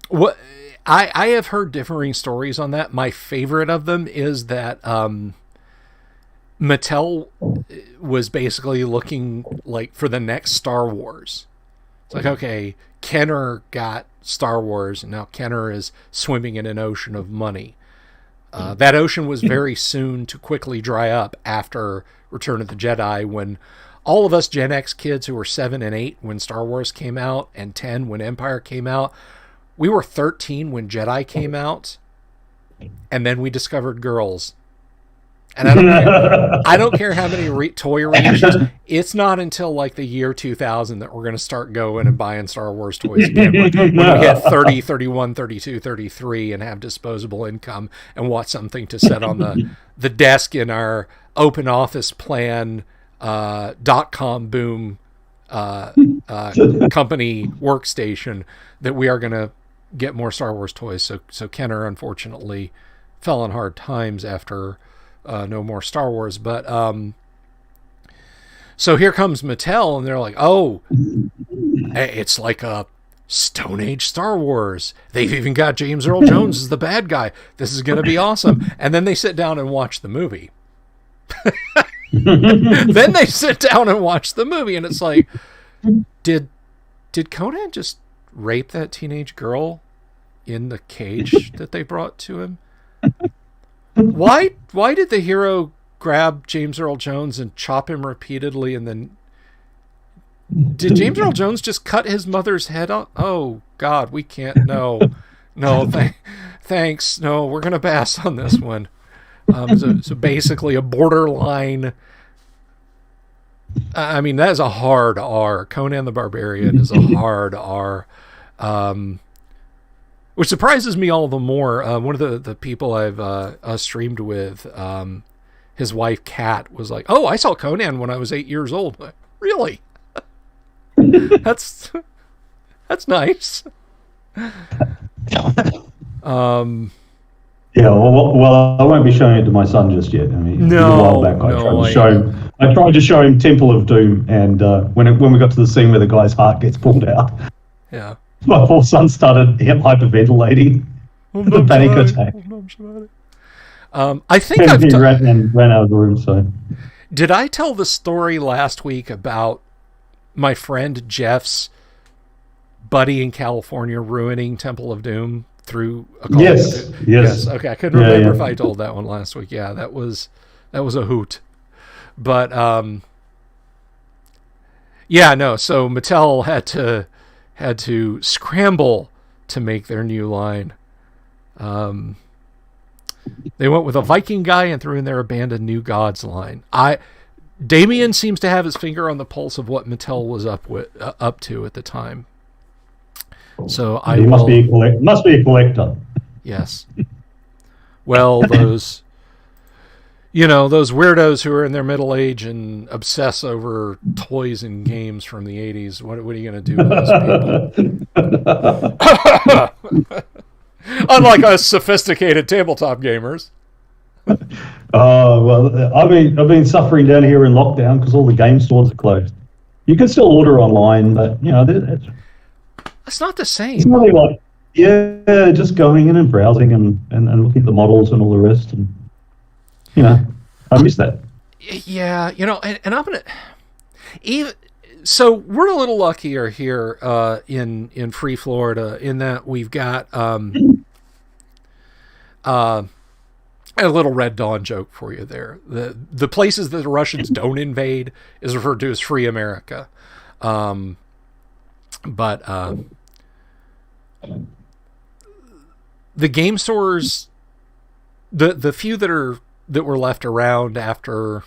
What I have heard differing stories on that. My favorite of them is that Mattel was basically looking for the next Star Wars. It's okay, Kenner got Star Wars, and now Kenner is swimming in an ocean of money. That ocean was very soon to quickly dry up after Return of the Jedi, when all of us Gen X kids who were 7 and 8 when Star Wars came out, and 10 when Empire came out, we were 13 when Jedi came out, and then we discovered girls. And I don't care. I don't care how many toy reissues. It's not until like the year 2000 that we're going to start going and buying Star Wars toys again. When we hit 30, 31, 32, 33 and have disposable income and want something to set on the desk in our open office plan .com boom company workstation, that we are going to get more Star Wars toys. So Kenner unfortunately fell on hard times after no more Star Wars. But so here comes Mattel, and they're like, oh, it's like a Stone Age Star Wars. They've even got James Earl Jones as the bad guy. This is going to be awesome. And then they sit down and watch the movie. Then they sit down and watch the movie, and it's like, did Conan just rape that teenage girl in the cage that they brought to him? Why did the hero grab James Earl Jones and chop him repeatedly, and then did James Earl Jones just cut his mother's head off? Oh God, we can't. No, thanks. No, we're gonna pass on this one. So basically a borderline. I mean, that is a hard R. Conan the Barbarian is a hard R. Which surprises me all the more. One of the people I've streamed with, his wife Kat, was like, "Oh, I saw Conan when I was 8 years old." Like, really? That's nice. Yeah, well, I won't be showing it to my son just yet. I mean, a while back, I tried to show him Temple of Doom, and when we got to the scene where the guy's heart gets pulled out, yeah, my poor son started hyperventilating. The panic attack. I think he ran out of the room. So, did I tell the story last week about my friend Jeff's buddy in California ruining Temple of Doom through a call? Yes. Okay, I couldn't remember if I told that one last week. Yeah, that was a hoot. But so Mattel had to scramble to make their new line. They went with a Viking guy and threw in their abandoned New Gods line. Damien seems to have his finger on the pulse of what Mattel was up to at the time. So must be a collector. Yes. Well, those weirdos who are in their middle age and obsess over toys and games from the 80s. What are you going to do with those people? Unlike us sophisticated tabletop gamers. Well, I've been suffering down here in lockdown because all the game stores are closed. You can still order online, but it's not the same. It's really like, just going in and browsing and looking at the models and all the rest, and I miss that. Yeah, and I'm gonna so we're a little luckier here in Free Florida in that we've got a little Red Dawn joke for you there. The places that the Russians don't invade is referred to as Free America. But the game stores, the few that were left around after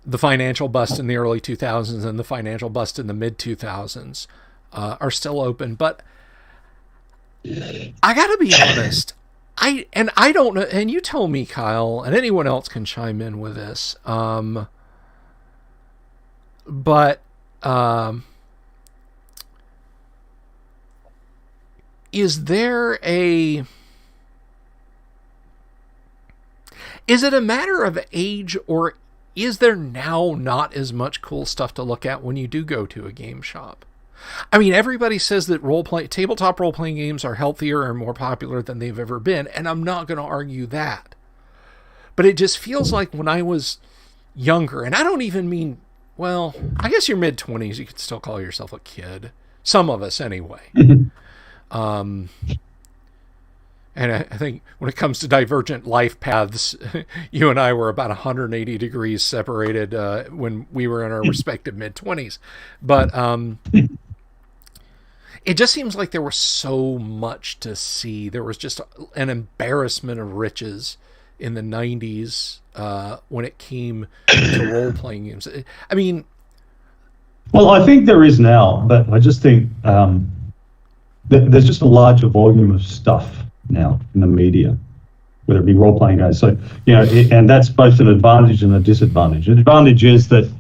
the financial bust in the early 2000s and the financial bust in the mid 2000s are still open. But I gotta be honest, I don't know, and you tell me, Kyle, and anyone else can chime in with this. Is it a matter of age, or is there now not as much cool stuff to look at when you do go to a game shop? I mean, everybody says that tabletop role-playing games are healthier and more popular than they've ever been, and I'm not going to argue that. But it just feels like when I was younger, and I don't even mean, well, I guess your mid-20s, you could still call yourself a kid. Some of us, anyway. And I think when it comes to divergent life paths, you and I were about 180 degrees separated when we were in our respective mid-20s. But it just seems like there was so much to see. There was just an embarrassment of riches in the 90s when it came to role-playing games. I mean... Well, I think there is now, but I just think there's just a larger volume of stuff now in the media, whether it be role-playing games. So, and that's both an advantage and a disadvantage. The advantage is that,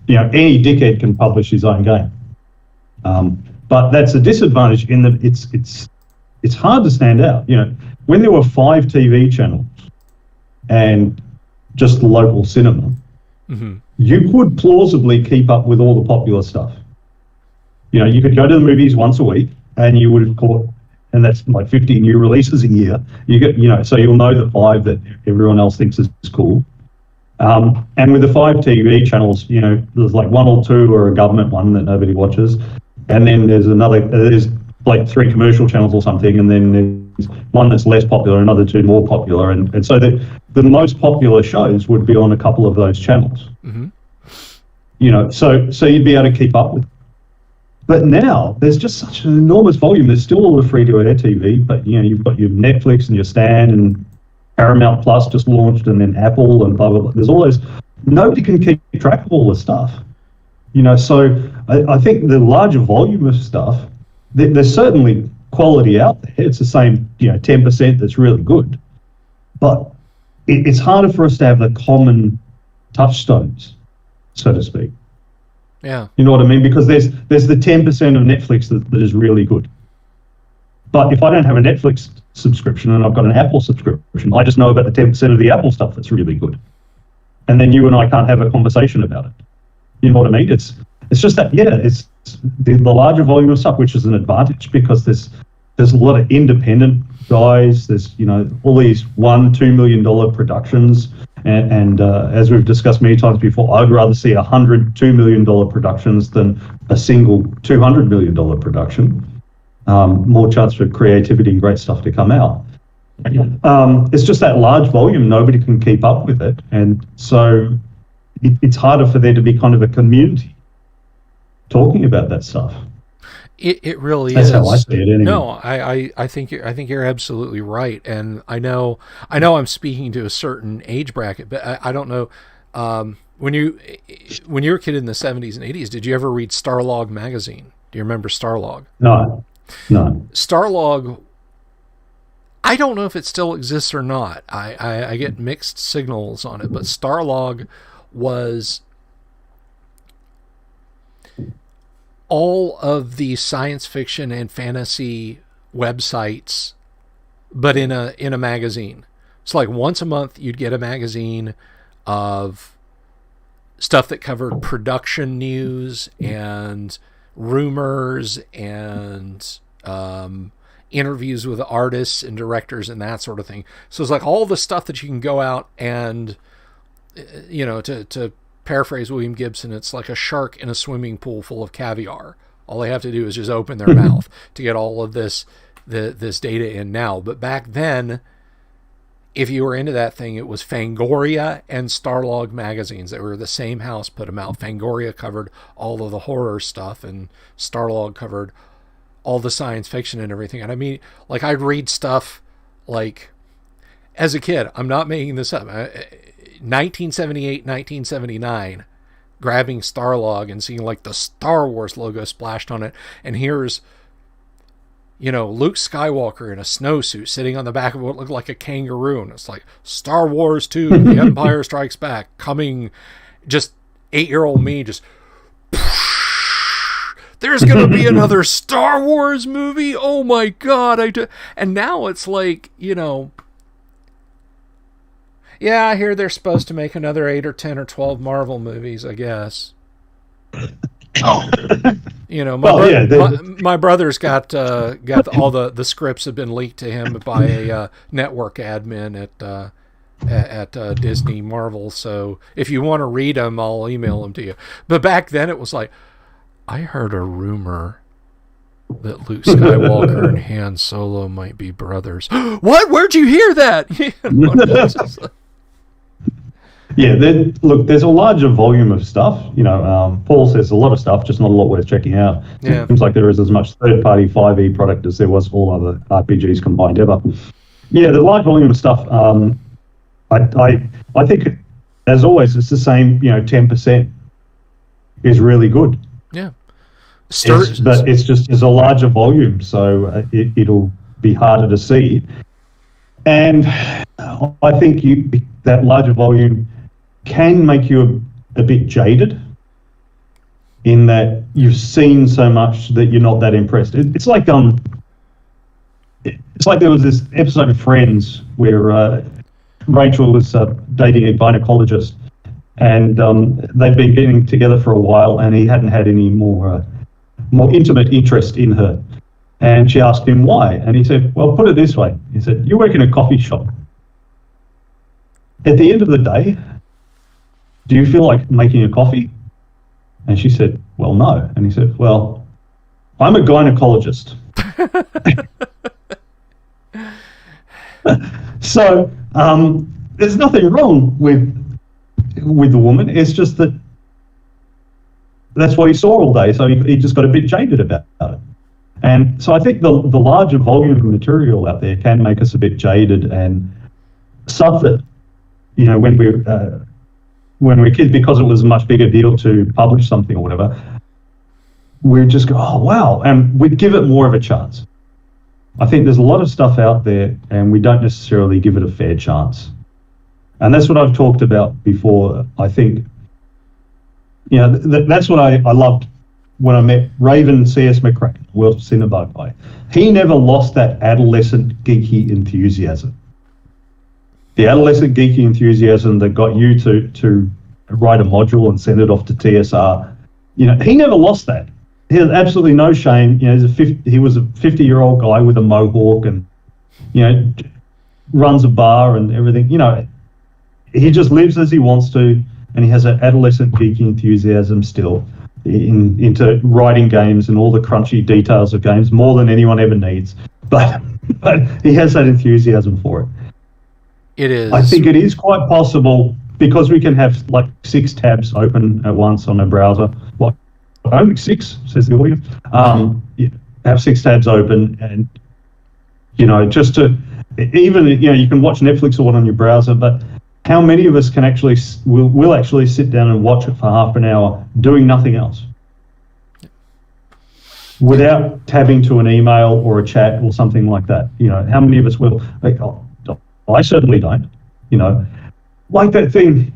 any dickhead can publish his own game. But that's a disadvantage in that it's hard to stand out. When there were 5 TV channels and just local cinema, you could plausibly keep up with all the popular stuff. You could go to the movies once a week, and you would have caught, and that's like 50 new releases a year. You get, so you'll know the 5 that everyone else thinks is cool. And with the 5 TV channels, there's like 1 or 2 or a government one that nobody watches. And then there's like 3 commercial channels or something, and then there's one that's less popular, another 2 more popular, and so the most popular shows would be on a couple of those channels. So you'd be able to keep up with it. But now there's just such an enormous volume. There's still all the free-to-air TV, but you've got your Netflix and your Stan, and Paramount Plus just launched, and then Apple and blah blah blah. There's all those. Nobody can keep track of all the stuff. So I think the larger volume of stuff, there's certainly quality out there. It's the same, 10% that's really good. But it's harder for us to have the common touchstones, so to speak. Yeah. You know what I mean? Because there's the 10% of Netflix that is really good. But if I don't have a Netflix subscription and I've got an Apple subscription, I just know about the 10% of the Apple stuff that's really good. And then you and I can't have a conversation about it. You know what I mean? It's just that, it's the larger volume of stuff, which is an advantage because there's a lot of independent guys. There's, all these $1-2 million productions. And as we've discussed many times before, I'd rather see 100 $2 million productions than a single $200 million production. More chance for creativity and great stuff to come out. It's just that large volume, nobody can keep up with it. And so it's harder for there to be kind of a community talking about that stuff. It really That's is. how I see it anyway. No, I think you're absolutely right, and I know I'm speaking to a certain age bracket, but I don't know. When you were a kid in the 70s and 80s, did you ever read Starlog magazine? Do you remember Starlog? No. Starlog. I don't know if it still exists or not. I get mixed signals on it, but Starlog was all of the science fiction and fantasy websites, but in a magazine. So like once a month you'd get a magazine of stuff that covered production news and rumors and interviews with artists and directors and that sort of thing. So it's like all the stuff that you can go out and, to paraphrase William Gibson, it's like a shark in a swimming pool full of caviar. All they have to do is just open their mouth to get all of this data in now. But back then, if you were into that thing, it was Fangoria and Starlog magazines that were the same house put them out. Fangoria covered all of the horror stuff, and Starlog covered all the science fiction and everything. And I mean, like, I'd read stuff like, as a kid, I'm not making this up, 1978, 1979, grabbing Starlog and seeing like the Star Wars logo splashed on it, and here's Luke Skywalker in a snowsuit sitting on the back of what looked like a kangaroo, and it's like Star Wars 2, The Empire Strikes Back, coming. Just 8-year-old me just, there's gonna be another Star Wars movie, oh my god. And now it's like, yeah, I hear they're supposed to make another 8 or 10 or 12 Marvel movies, I guess. My brother's got all the scripts have been leaked to him by a network admin at Disney Marvel. So if you want to read them, I'll email them to you. But back then it was like, I heard a rumor that Luke Skywalker and Han Solo might be brothers. What? Where'd you hear that? Yeah, there's a larger volume of stuff. Paul says a lot of stuff, just not a lot worth checking out. Yeah. It seems like there is as much third-party 5e product as there was all other RPGs combined ever. Yeah, the large volume of stuff. I think, as always, it's the same. 10% is really good. Yeah. But it's just there's a larger volume, so it'll be harder to see. And I think that larger volume can make you a bit jaded in that you've seen so much that you're not that impressed. It's like there was this episode of Friends where Rachel was dating a gynecologist, and they'd been getting together for a while, and he hadn't had any more intimate interest in her. And she asked him why, and he said, well, put it this way. He said, you work in a coffee shop. At the end of the day, do you feel like making a coffee? And she said, well, no. And he said, well, I'm a gynecologist. So there's nothing wrong with the woman. It's just that's what he saw all day. So he just got a bit jaded about it. And so I think the larger volume of material out there can make us a bit jaded, and stuff that, when we're kids, because it was a much bigger deal to publish something or whatever, we'd just go, oh, wow, and we'd give it more of a chance. I think there's a lot of stuff out there, and we don't necessarily give it a fair chance. And that's what I've talked about before. I think, that's what I loved when I met Raven C.S. McCracken, World of Cinnabon guy. He never lost that adolescent geeky enthusiasm. The adolescent geeky enthusiasm that got you to write a module and send it off to TSR. He never lost that. He has absolutely no shame. He was a 50-year-old guy with a mohawk and, runs a bar and everything. He just lives as he wants to, and he has an adolescent geeky enthusiasm still into writing games and all the crunchy details of games, more than anyone ever needs. But he has that enthusiasm for it. It is. I think it is quite possible, because we can have like 6 tabs open at once on a browser. What? Only 6, says the audience. Have 6 tabs open, and just to even you can watch Netflix or one on your browser, but how many of us can will actually sit down and watch it for half an hour doing nothing else without tabbing to an email or a chat or something like that? How many of us will? I certainly don't. Like that thing.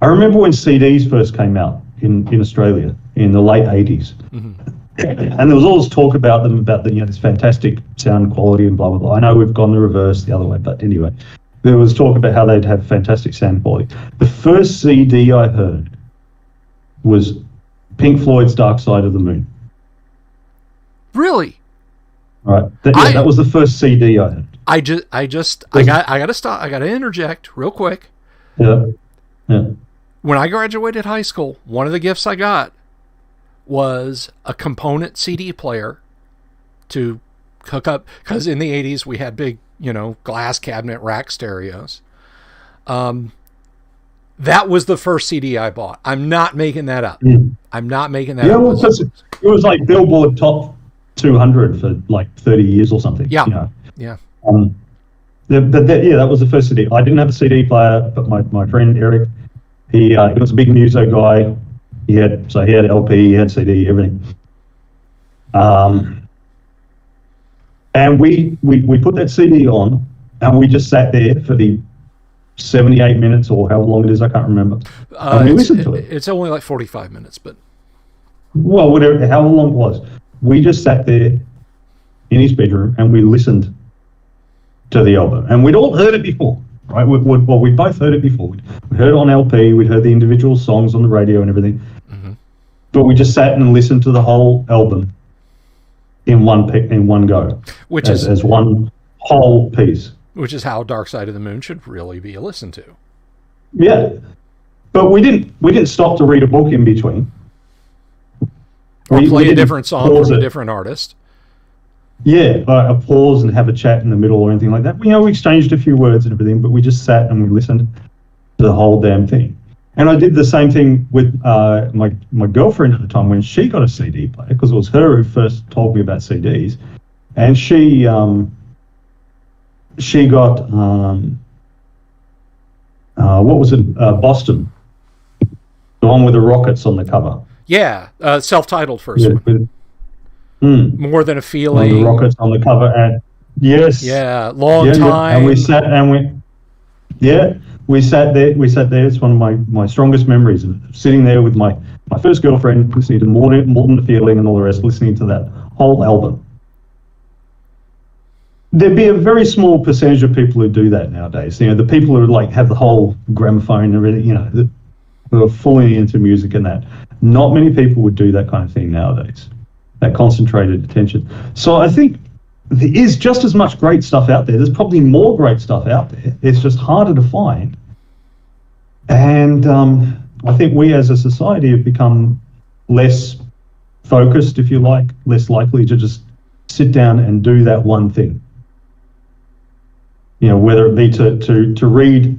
I remember when CDs first came out in Australia in the late 80s. Mm-hmm. And there was all this talk about them, about this fantastic sound quality and blah, blah, blah. I know we've gone the reverse the other way, but anyway. There was talk about how they'd have fantastic sound quality. The first CD I heard was Pink Floyd's Dark Side of the Moon. Really? Right. That was the first CD I heard. I gotta stop. I gotta interject real quick. Yeah. When I graduated high school, one of the gifts I got was a component CD player to hook up, because in the 80s we had big, glass cabinet rack stereos. That was the first CD I bought. I'm not making that up. I'm not making that up. Well, it was like Billboard Top 200 for like 30 years or something. Yeah. Yeah. That was the first CD. I didn't have a CD player, but my friend Eric, he was a big muso guy. He had LP, he had CD, everything. And we put that CD on, and we just sat there for the 78 minutes or however long it is, I can't remember. And we listened to it. It's only like 45 minutes, but... Well, whatever, however long it was. We just sat there in his bedroom and we listened to the album. And we'd all heard it before, right? We both heard it before. We heard it on LP, we'd heard the individual songs on the radio and everything. Mm-hmm. But we just sat and listened to the whole album in one go, which as one whole piece. Which is how Dark Side of the Moon should really be listened to. Yeah, but we didn't stop to read a book in between. Or play a different song from a different artist. Yeah, a pause and have a chat in the middle or anything like that. We exchanged a few words and everything, but we just sat and we listened to the whole damn thing. And I did the same thing with my girlfriend at the time when she got a CD player, because it was her who first told me about CDs, and she got what was it? Boston, the one with the rockets on the cover. Yeah, self-titled first Yeah, one. mm, More Than a one of the Feeling. rockets on the cover, and yes, Yeah, Long yeah, and we Time. sat and yeah, we sat there. We sat there. It's one of my strongest memories of sitting there with my first girlfriend, listening to More Than a Feeling and all the rest, listening to that whole album. There'd be a very small percentage of people who do that nowadays. You know, the people who like have the whole gramophone and really, you know, who are fully into music and that. Not many people would do that kind of thing nowadays. That concentrated attention. So I think there is just as much great stuff out there. There's probably more great stuff out there. It's just harder to find. And I think we as a society have become less focused, if you like, less likely to just sit down and do that one thing. You know, whether it be to read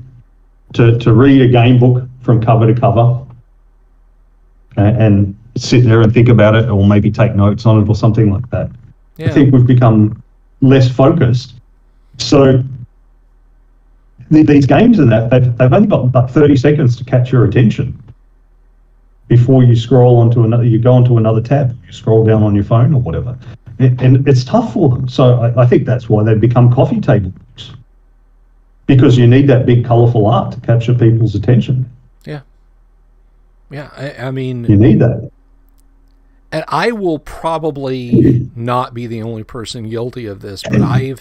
a game book from cover to cover and sit there and think about it, or maybe take notes on it or something like that. Yeah. I think we've become less focused. So these games and that, they've only got about 30 seconds to catch your attention before you scroll onto another, you go onto another tab, you scroll down on your phone or whatever. And it's tough for them. So I think that's why they've become coffee table books, because you need that big colourful art to capture people's attention. Yeah. Yeah, I mean... You need that. And I will probably not be the only person guilty of this, but I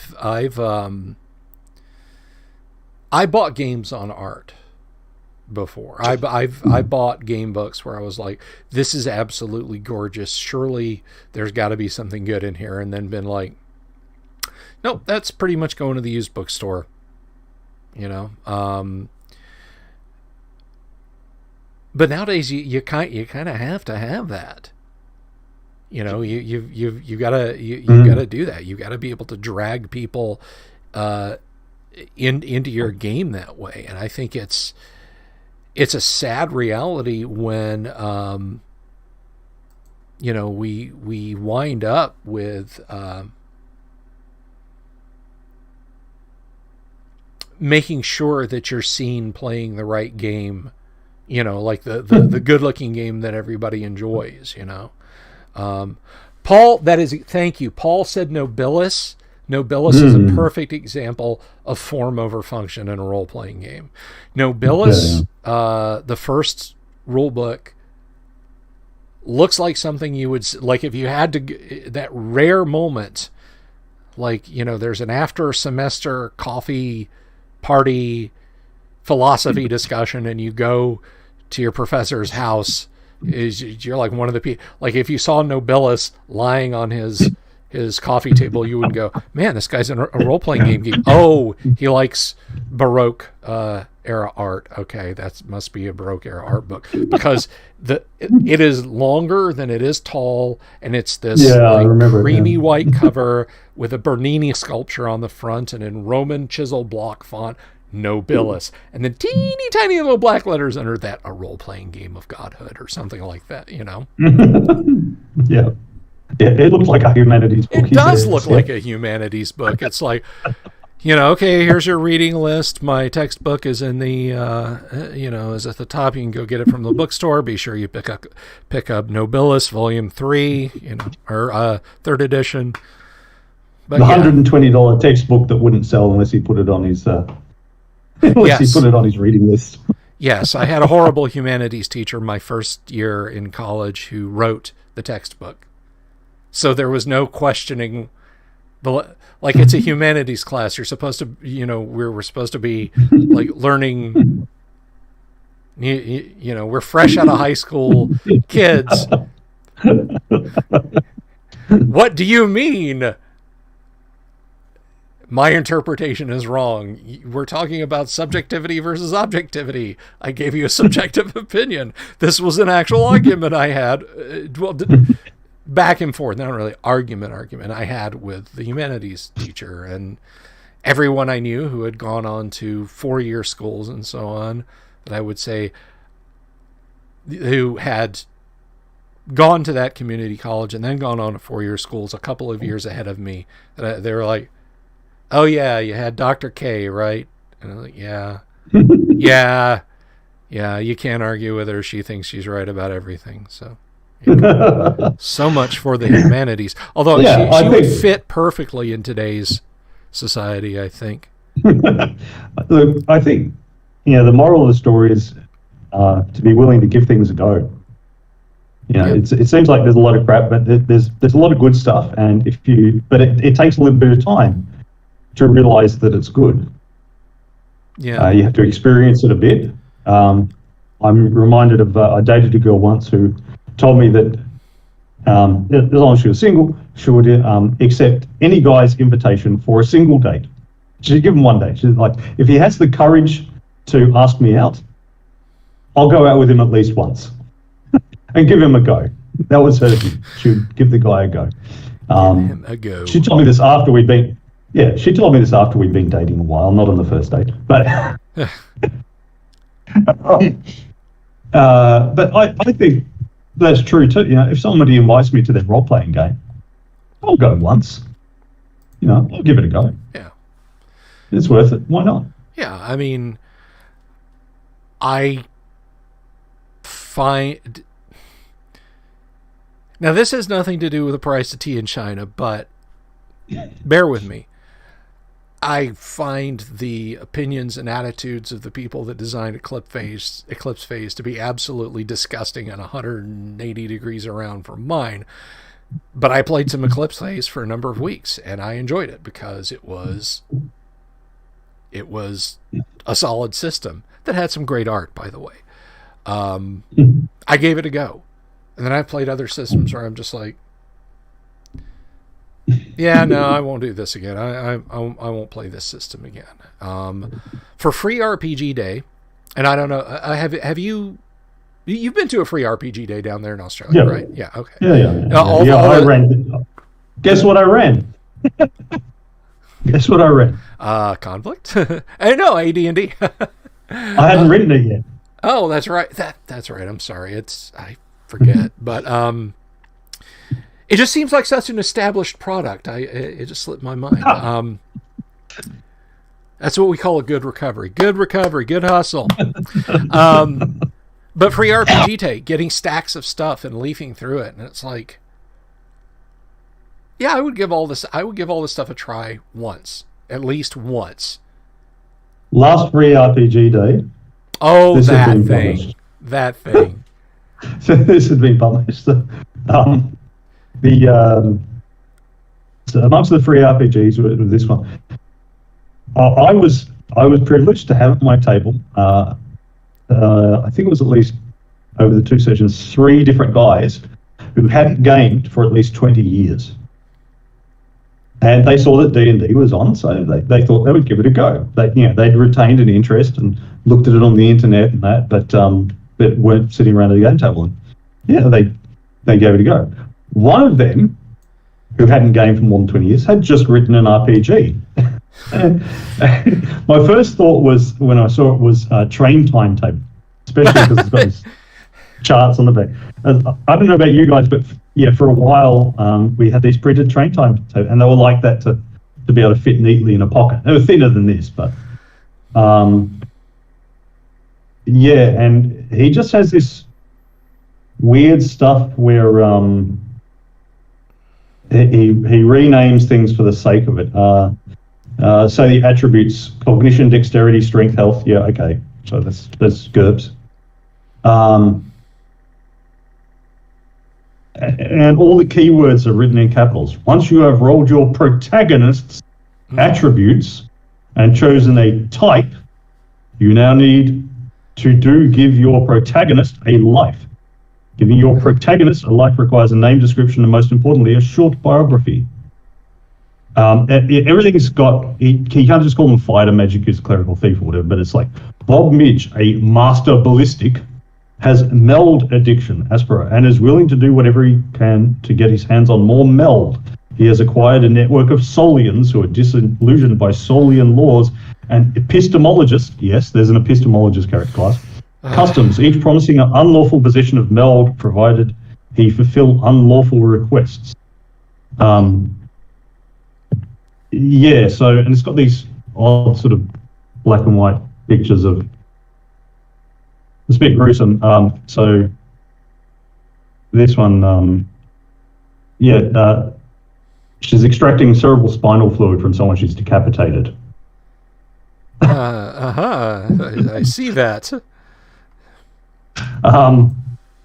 bought games on art before. I bought game books where I was like, this is absolutely gorgeous. Surely there's got to be something good in here. And then been like, nope, that's pretty much going to the used bookstore. You know, but nowadays you kind of have to have that. You know, you gotta do that. You gotta be able to drag people into your game that way. And I think it's a sad reality when you know, we wind up with making sure that you're seen playing the right game, you know, like the good looking game that everybody enjoys, you know. Paul, thank you. Paul said Nobilis. Nobilis is a perfect example of form over function in a role playing game. Nobilis, the first rule book, looks like something you would, like if you had to, that rare moment, like, you know, there's an after semester coffee party philosophy discussion and you go to your professor's house, you're like one of the people, like if you saw Nobilis lying on his coffee table, you wouldn't go, man, this guy's in a role-playing game. Oh, he likes Baroque era art. Okay, that must be a Baroque era art book, because it is longer than it is tall, and it's this creamy white cover with a Bernini sculpture on the front and in Roman chisel block font, Nobilis, and then teeny tiny little black letters under that, a role-playing game of godhood or something like that, you know. Yeah, it looks like a humanities book. It does look like a humanities book. It's like, you know, okay, here's your reading list. My textbook is in the you know, is at the top. You can go get it from the bookstore. Be sure you pick up Nobilis Volume 3, you know, or 3rd edition. But the $120 textbook that wouldn't sell unless he put it on his unless he put it on his reading list. Yes, I had a horrible humanities teacher my first year in college who wrote the textbook. So there was no questioning like it's a humanities class. You're supposed to, you know, we're supposed to be like learning, you know, we're fresh out of high school kids. What do you mean? My interpretation is wrong. We're talking about subjectivity versus objectivity. I gave you a subjective opinion. This was an actual argument I had. Well, back and forth, not really argument I had with the humanities teacher and everyone I knew who had gone on to 4-year schools and so on, that I would say who had gone to that community college and then gone on to 4-year schools a couple of years ahead of me. They were like, oh yeah, you had Dr. K, right? And I was like, yeah. Yeah, yeah, you can't argue with her. She thinks she's right about everything. So, so much for the humanities. Although Yeah, she I would think. fit perfectly in today's society, I think. Look, I think the moral of the story is to be willing to give things a go. Yep. It seems like there's a lot of crap, but there's a lot of good stuff, and it takes a little bit of time to realize that it's good. Yeah. You have to experience it a bit. I'm reminded of I dated a girl once who told me that as long as she was single, she would accept any guy's invitation for a single date. She'd give him one date. She's like, if he has the courage to ask me out, I'll go out with him at least once and give him a go. That was her thing. She would give the guy a go. Give him a go. She told me this after we'd been. Yeah, she told me this after we'd been dating a while, not on the first date, but. But I think that's true too. If somebody invites me to their role-playing game, I'll go once. I'll give it a go. Yeah. It's worth it. Why not? Yeah, I mean, I find... Now, this has nothing to do with the price of tea in China, but bear with me. I find the opinions and attitudes of the people that designed Eclipse Phase to be absolutely disgusting and 180 degrees around from mine. But I played some Eclipse Phase for a number of weeks, and I enjoyed it because it was a solid system that had some great art, by the way. I gave it a go. And then I've played other systems where I'm just like, yeah, no, I won't do this again. I won't play this system again. For Free RPG Day, and I don't know, have you... You've been to a Free RPG Day down there in Australia, right? Yeah, okay. Yeah. I ran. Guess what I ran? Guess what I ran? Conflict? I know, AD&D. I hadn't written it yet. Oh, that's right. That's right. I'm sorry. I forget. But it just seems like such an established product. It just slipped my mind. That's what we call a good recovery. Good recovery. Good hustle. But Free RPG Day, getting stacks of stuff and leafing through it, and it's like, yeah, I would give all this stuff a try once, at least once. Last Free RPG Day. Oh, that thing. That thing. So this had been published. So amongst the free RPGs with this one, I was privileged to have at my table. I think it was at least over the 2 sessions, 3 different guys who hadn't gamed for at least 20 years. And they saw that D&D was on, so they thought they would give it a go. They'd retained an interest and looked at it on the internet and that, but weren't sitting around at the game table. And they gave it a go. One of them, who hadn't gamed for more than 20 years, had just written an RPG. And my first thought was, when I saw it, was train timetable, especially because it's got these charts on the back. I don't know about you guys, but for a while we had these printed train timetables, and they were like that to be able to fit neatly in a pocket. They were thinner than this, but and he just has this weird stuff where he renames things for the sake of it. So the attributes: cognition, dexterity, strength, health. Yeah, okay. So that's GURPS. And all the keywords are written in capitals. Once you have rolled your protagonist's attributes and chosen a type, you now need to give your protagonist a life. Giving your protagonist a life requires a name, description, and most importantly, a short biography. Everything's got, he can't just call them fighter, magic user, clerical, thief, or whatever, but it's like Bob Midge, a master ballistic, has meld addiction, Aspera, and is willing to do whatever he can to get his hands on more meld. He has acquired a network of Solians who are disillusioned by Solian laws, and epistemologists, yes, there's an epistemologist character class, customs, each promising an unlawful possession of meld provided he fulfill unlawful requests. And it's got these odd sort of black and white pictures of It's a bit gruesome. So this one, she's extracting cerebral spinal fluid from someone she's decapitated. I see that.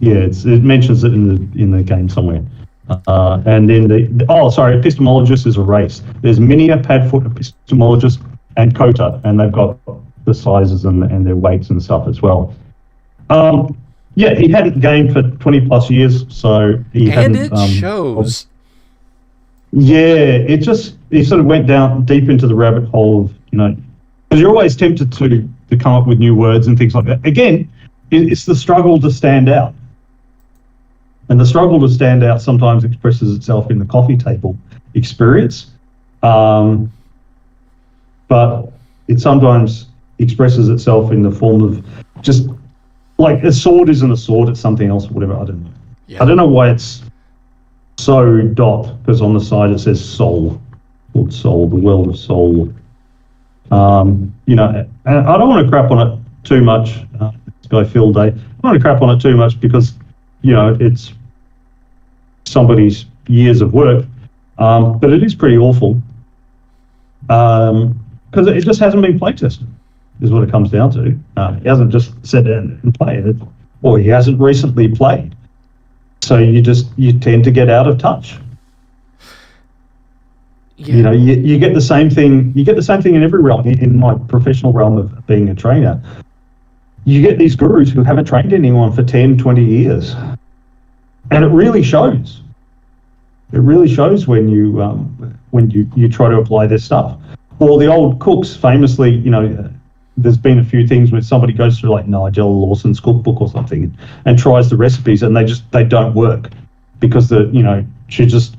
It mentions it in the game somewhere. And then epistemologist is a race. There's Minia, Padfoot, epistemologist, and Kota, and they've got the sizes and their weights and stuff as well. He hadn't gamed for 20 plus years, so he and hadn't. It shows. He sort of went down deep into the rabbit hole of, because you're always tempted to come up with new words and things like that. Again, it's the struggle to stand out. And the struggle to stand out sometimes expresses itself in the coffee table experience. But it sometimes expresses itself in the form of just like a sword isn't a sword, it's something else or whatever. I don't know. Yeah. I don't know why it's so dot, because on the side it says soul, called soul, the world of soul. And I don't want to crap on it too much. This guy Phil Day. I don't want to crap on it too much because, it's somebody's years of work. But it is pretty awful. Because it just hasn't been play tested, is what it comes down to. He hasn't just sat down and played it, or he hasn't recently played. So you tend to get out of touch. Yeah. You get the same thing. You get the same thing in every realm. In my professional realm of being a trainer, you get these gurus who haven't trained anyone for 10, 20 years, and it really shows. It really shows when you try to apply this stuff. Or the old cooks, famously, there's been a few things where somebody goes through like Nigel Lawson's cookbook or something and tries the recipes, and they don't work because she just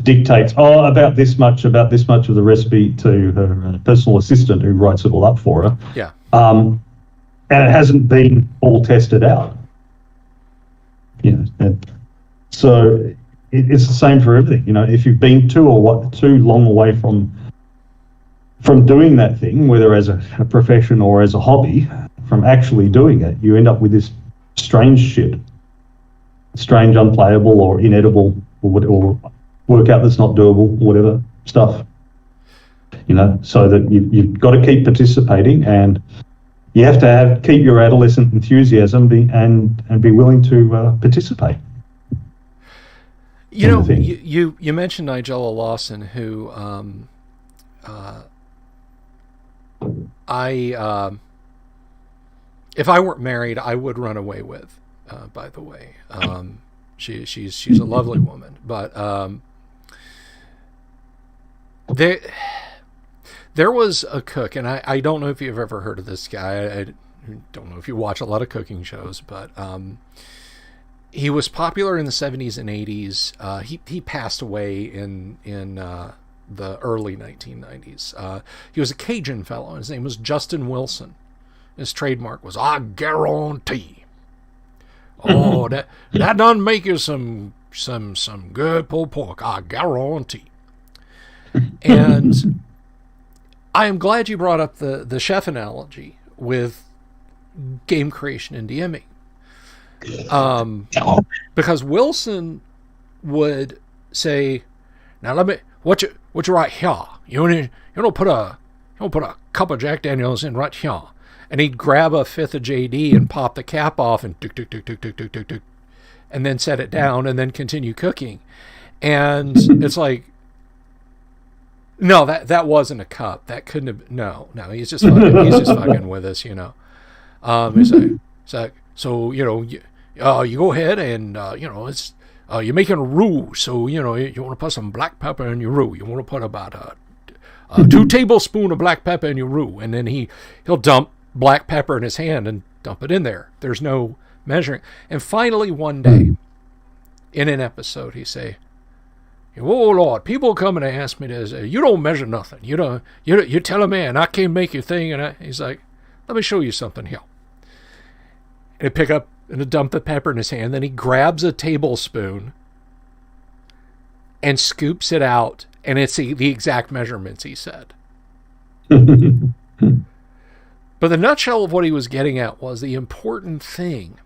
dictates about this much of the recipe to her personal assistant who writes it all up for her. Yeah. And it hasn't been all tested out. So it's the same for everything. If you've been too long away from doing that thing, whether as a profession or as a hobby, from actually doing it, you end up with this strange shit, strange, unplayable or inedible or workout that's not doable, whatever stuff. So that you've got to keep participating, and you have to keep your adolescent enthusiasm and be willing to participate. You mentioned Nigella Lawson, who if I weren't married, I would run away with. By the way, she's a lovely woman, but there was a cook, and I don't know if you've ever heard of this guy. I don't know if you watch a lot of cooking shows, but he was popular in the 70s and 80s. He passed away in the early 1990s. He was a Cajun fellow. His name was Justin Wilson. His trademark was "I guarantee." Oh, that done make you some good pulled pork. I guarantee. And I am glad you brought up the chef analogy with game creation and DMing. Because Wilson would say, "Now let me what you right here. You don't put a cup of Jack Daniels in right here." And he'd grab a fifth of JD and pop the cap off and tick, tick, tick, tick, tick, tick, tick, tick, and then set it down and then continue cooking. And it's like, no, that wasn't a cup. That couldn't have. No. He's just fucking with us, He's like, so you go ahead and it's you're making a roux, so you want to put some black pepper in your roux. You want to put about 2 tablespoons of black pepper in your roux, and then he'll dump black pepper in his hand and dump it in there. There's no measuring. And finally, one day in an episode, he say, "Oh Lord, people come and ask me this. You don't measure nothing. You tell a man I can't make your thing." And he's like, "Let me show you something here." And he pick up and dump the pepper in his hand. Then he grabs a tablespoon and scoops it out, and it's the exact measurements he said. But the nutshell of what he was getting at was the important thing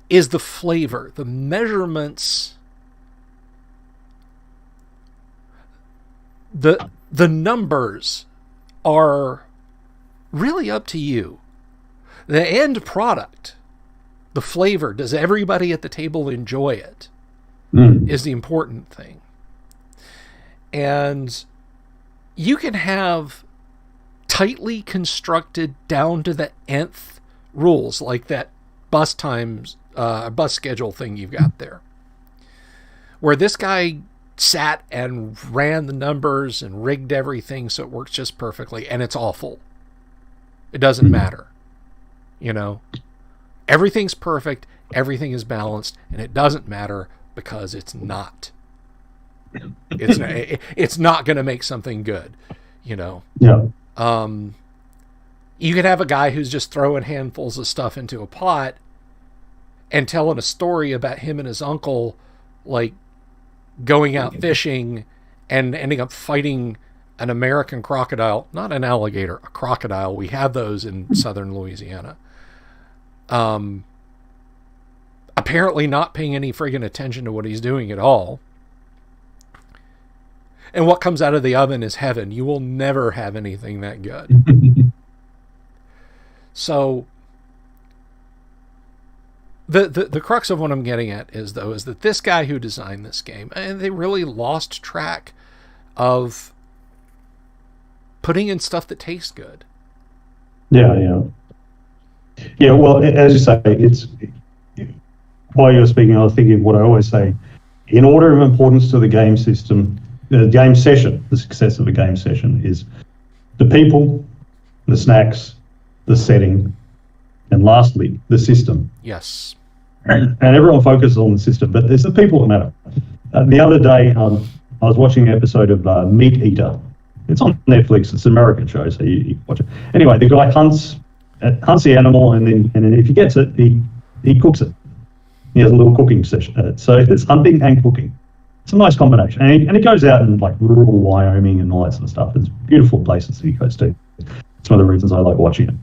is the flavor, the measurements, the numbers are really up to you. The end product, the flavor, does everybody at the table enjoy it, is the important thing. And you can have tightly constructed down to the nth rules, like that bus schedule thing you've got there, where this guy sat and ran the numbers and rigged everything so it works just perfectly, and it's awful. It doesn't matter. You know, everything's perfect, everything is balanced, and it doesn't matter because it's not. It's not going to make something good, you know. Yeah. You could have a guy who's just throwing handfuls of stuff into a pot and telling a story about him and his uncle, like, going out fishing and ending up fighting an American crocodile, not an alligator, a crocodile. We have those in southern Louisiana. Apparently not paying any friggin' attention to what he's doing at all. And what comes out of the oven is heaven. You will never have anything that good. So the crux of what I'm getting at is that this guy who designed this game, and they really lost track of putting in stuff that tastes good. Yeah. Well, as you say, it's while you're speaking, I was thinking of what I always say. In order of importance to the game system, the game session, the success of a game session is the people, the snacks, the setting, and lastly, the system. Yes. And everyone focuses on the system, but there's the people that matter. The other day, I was watching an episode of Meat Eater. It's on Netflix. It's an American show, so you watch it. Anyway, the guy hunts the animal, and then if he gets it, he cooks it. He has a little cooking session. So it's hunting and cooking. It's a nice combination. And he goes out in like rural Wyoming and all that sort of stuff. It's beautiful places that he goes to. It's one of the reasons I like watching it.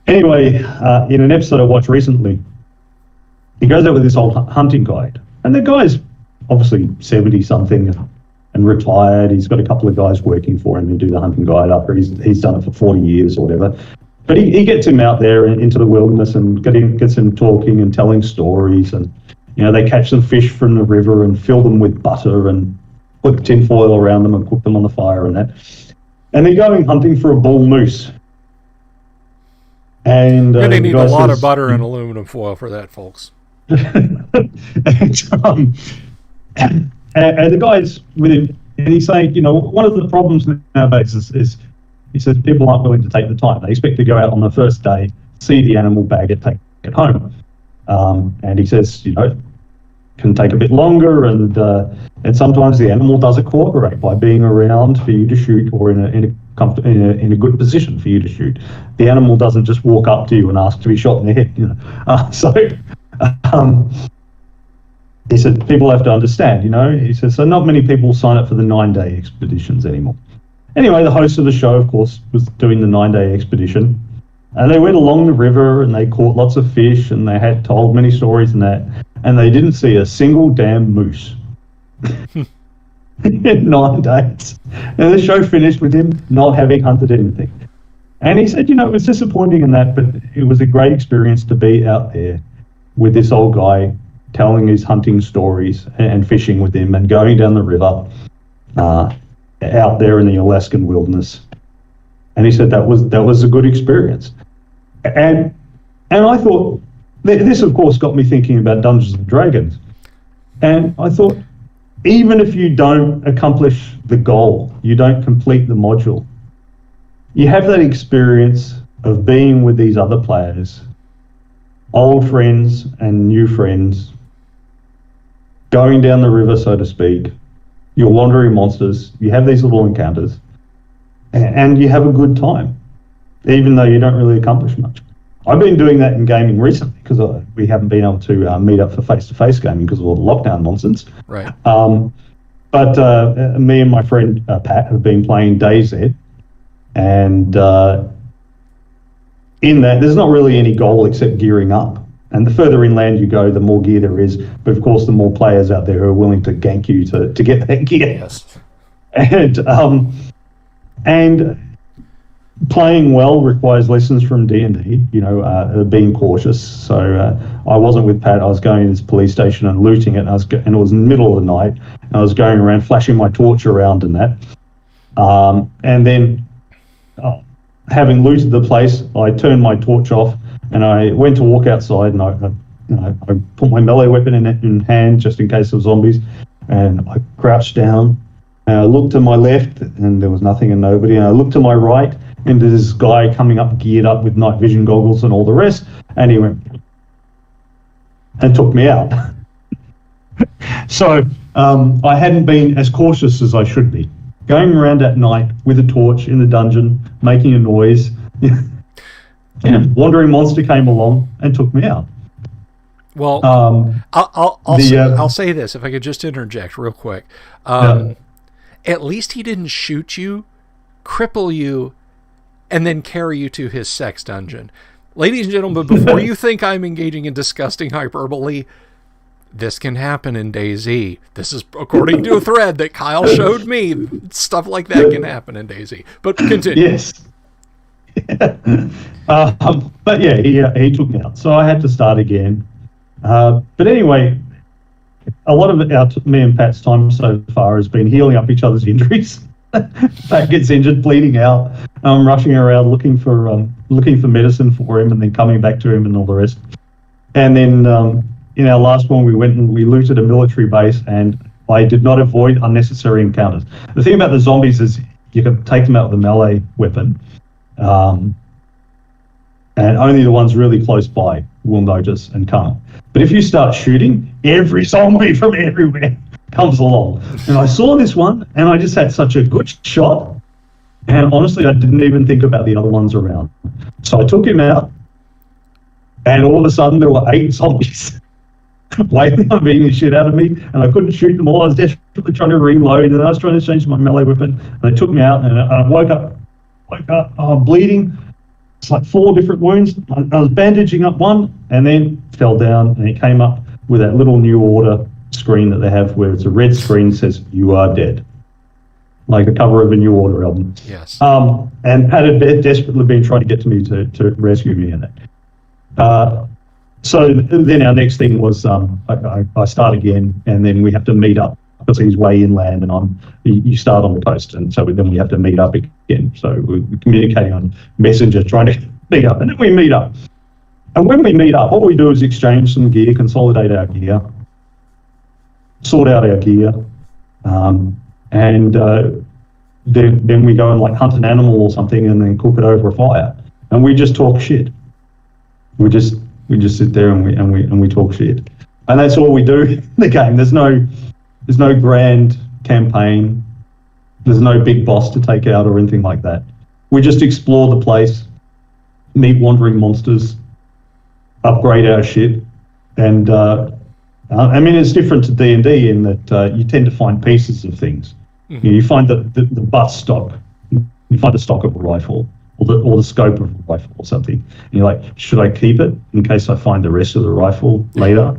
Anyway, in an episode I watched recently, he goes out with this old hunting guide. And the guy's obviously 70-something and retired. He's got a couple of guys working for him who do the hunting guide after he's done it for 40 years or whatever. But he gets him out there into the wilderness and gets him talking and telling stories. And, you know, they catch some fish from the river and fill them with butter and put tinfoil around them and cook them on the fire and that. And they're going hunting for a bull moose. And they need a lot of butter and aluminum foil for that, folks. and the guy's with him, and he's saying, you know, one of the problems nowadays is he says people aren't willing to take the time. They expect to go out on the first day, see the animal, bag it, take it home. And he says, you know, can take a bit longer, and sometimes the animal doesn't cooperate by being around for you to shoot, or in a good position for you to shoot. The animal doesn't just walk up to you and ask to be shot in the head. You know, he said people have to understand. You know, he says so. Not many people sign up for the 9-day expeditions anymore. Anyway, the host of the show, of course, was doing the 9-day expedition, and they went along the river and they caught lots of fish and they had told many stories and that, and they didn't see a single damn moose in 9 days. And the show finished with him not having hunted anything. And he said, you know, it was disappointing in that, but it was a great experience to be out there with this old guy telling his hunting stories and fishing with him and going down the river out there in the Alaskan wilderness. And he said that was a good experience. And I thought, this of course got me thinking about Dungeons and Dragons. And I thought, even if you don't accomplish the goal, you don't complete the module, you have that experience of being with these other players, old friends and new friends, going down the river, so to speak. You're wandering monsters, you have these little encounters, and you have a good time, even though you don't really accomplish much. I've been doing that in gaming recently because we haven't been able to meet up for face-to-face gaming because of all the lockdown nonsense. Right. But me and my friend Pat have been playing DayZ, And in that, there's not really any goal except gearing up. And the further inland you go, the more gear there is. But of course, the more players out there who are willing to gank you to get that gear. Yes. And playing well requires lessons from D&D, being cautious. So I wasn't with Pat. I was going to this police station and looting it, and it was in the middle of the night. And I was going around flashing my torch around and that. And then, having looted the place, I turned my torch off, and I went to walk outside, and I put my melee weapon in hand just in case of zombies, and I crouched down, and I looked to my left, and there was nothing and nobody, and I looked to my right, and there's this guy coming up, geared up with night vision goggles and all the rest, and he went and took me out. So I hadn't been as cautious as I should be. Going around at night with a torch in the dungeon, making a noise, and wandering monster came along and took me out. Well, I'll say this, if I could just interject real quick. At least he didn't shoot you, cripple you, and then carry you to his sex dungeon. Ladies and gentlemen, before you think I'm engaging in disgusting hyperbole, this can happen in DayZ. This is according to a thread that Kyle showed me. Stuff like that can happen in DayZ. But continue. Yes. But yeah, he took me out. So I had to start again. But anyway, a lot of me and Pat's time so far has been healing up each other's injuries. Pat gets injured, bleeding out. I'm rushing around looking for medicine for him, and then coming back to him and all the rest. And then in our last one, we went and we looted a military base, and I did not avoid unnecessary encounters. The thing about the zombies is you can take them out with a melee weapon, and only the ones really close by will notice and come. But if you start shooting, every zombie from everywhere comes along. And I saw this one, and I just had such a good shot, and honestly, I didn't even think about the other ones around. So I took him out, and all of a sudden there were 8 zombies waiting on beating the shit out of me, and I couldn't shoot them all. I was desperately trying to reload, and I was trying to change my melee weapon, and they took me out, and I woke up, I'm bleeding. It's like 4 different wounds. I was bandaging up one, and then fell down, and it came up with that little New Order screen that they have where it's a red screen that says, "You are dead." Like the cover of a New Order album. Yes. And Pat had desperately been trying to get to me to rescue me in that. So then our next thing was I start again, and then we have to meet up because he's way inland, and you start on the coast, and so then we have to meet up again. So we're communicating on Messenger, trying to meet up, and then we meet up. And when we meet up, what we do is exchange some gear, consolidate our gear, sort out our gear, and then we go and like hunt an animal or something, and then cook it over a fire, and we just talk shit. We just sit there and we talk shit, and that's all we do in the game. There's no grand campaign. There's no big boss to take out or anything like that. We just explore the place, meet wandering monsters, upgrade our shit, and I mean it's different to D&D in that you tend to find pieces of things. Mm-hmm. You find the butt stock, you find the stock of a rifle, or the scope of a rifle or something. And you're like, should I keep it in case I find the rest of the rifle later?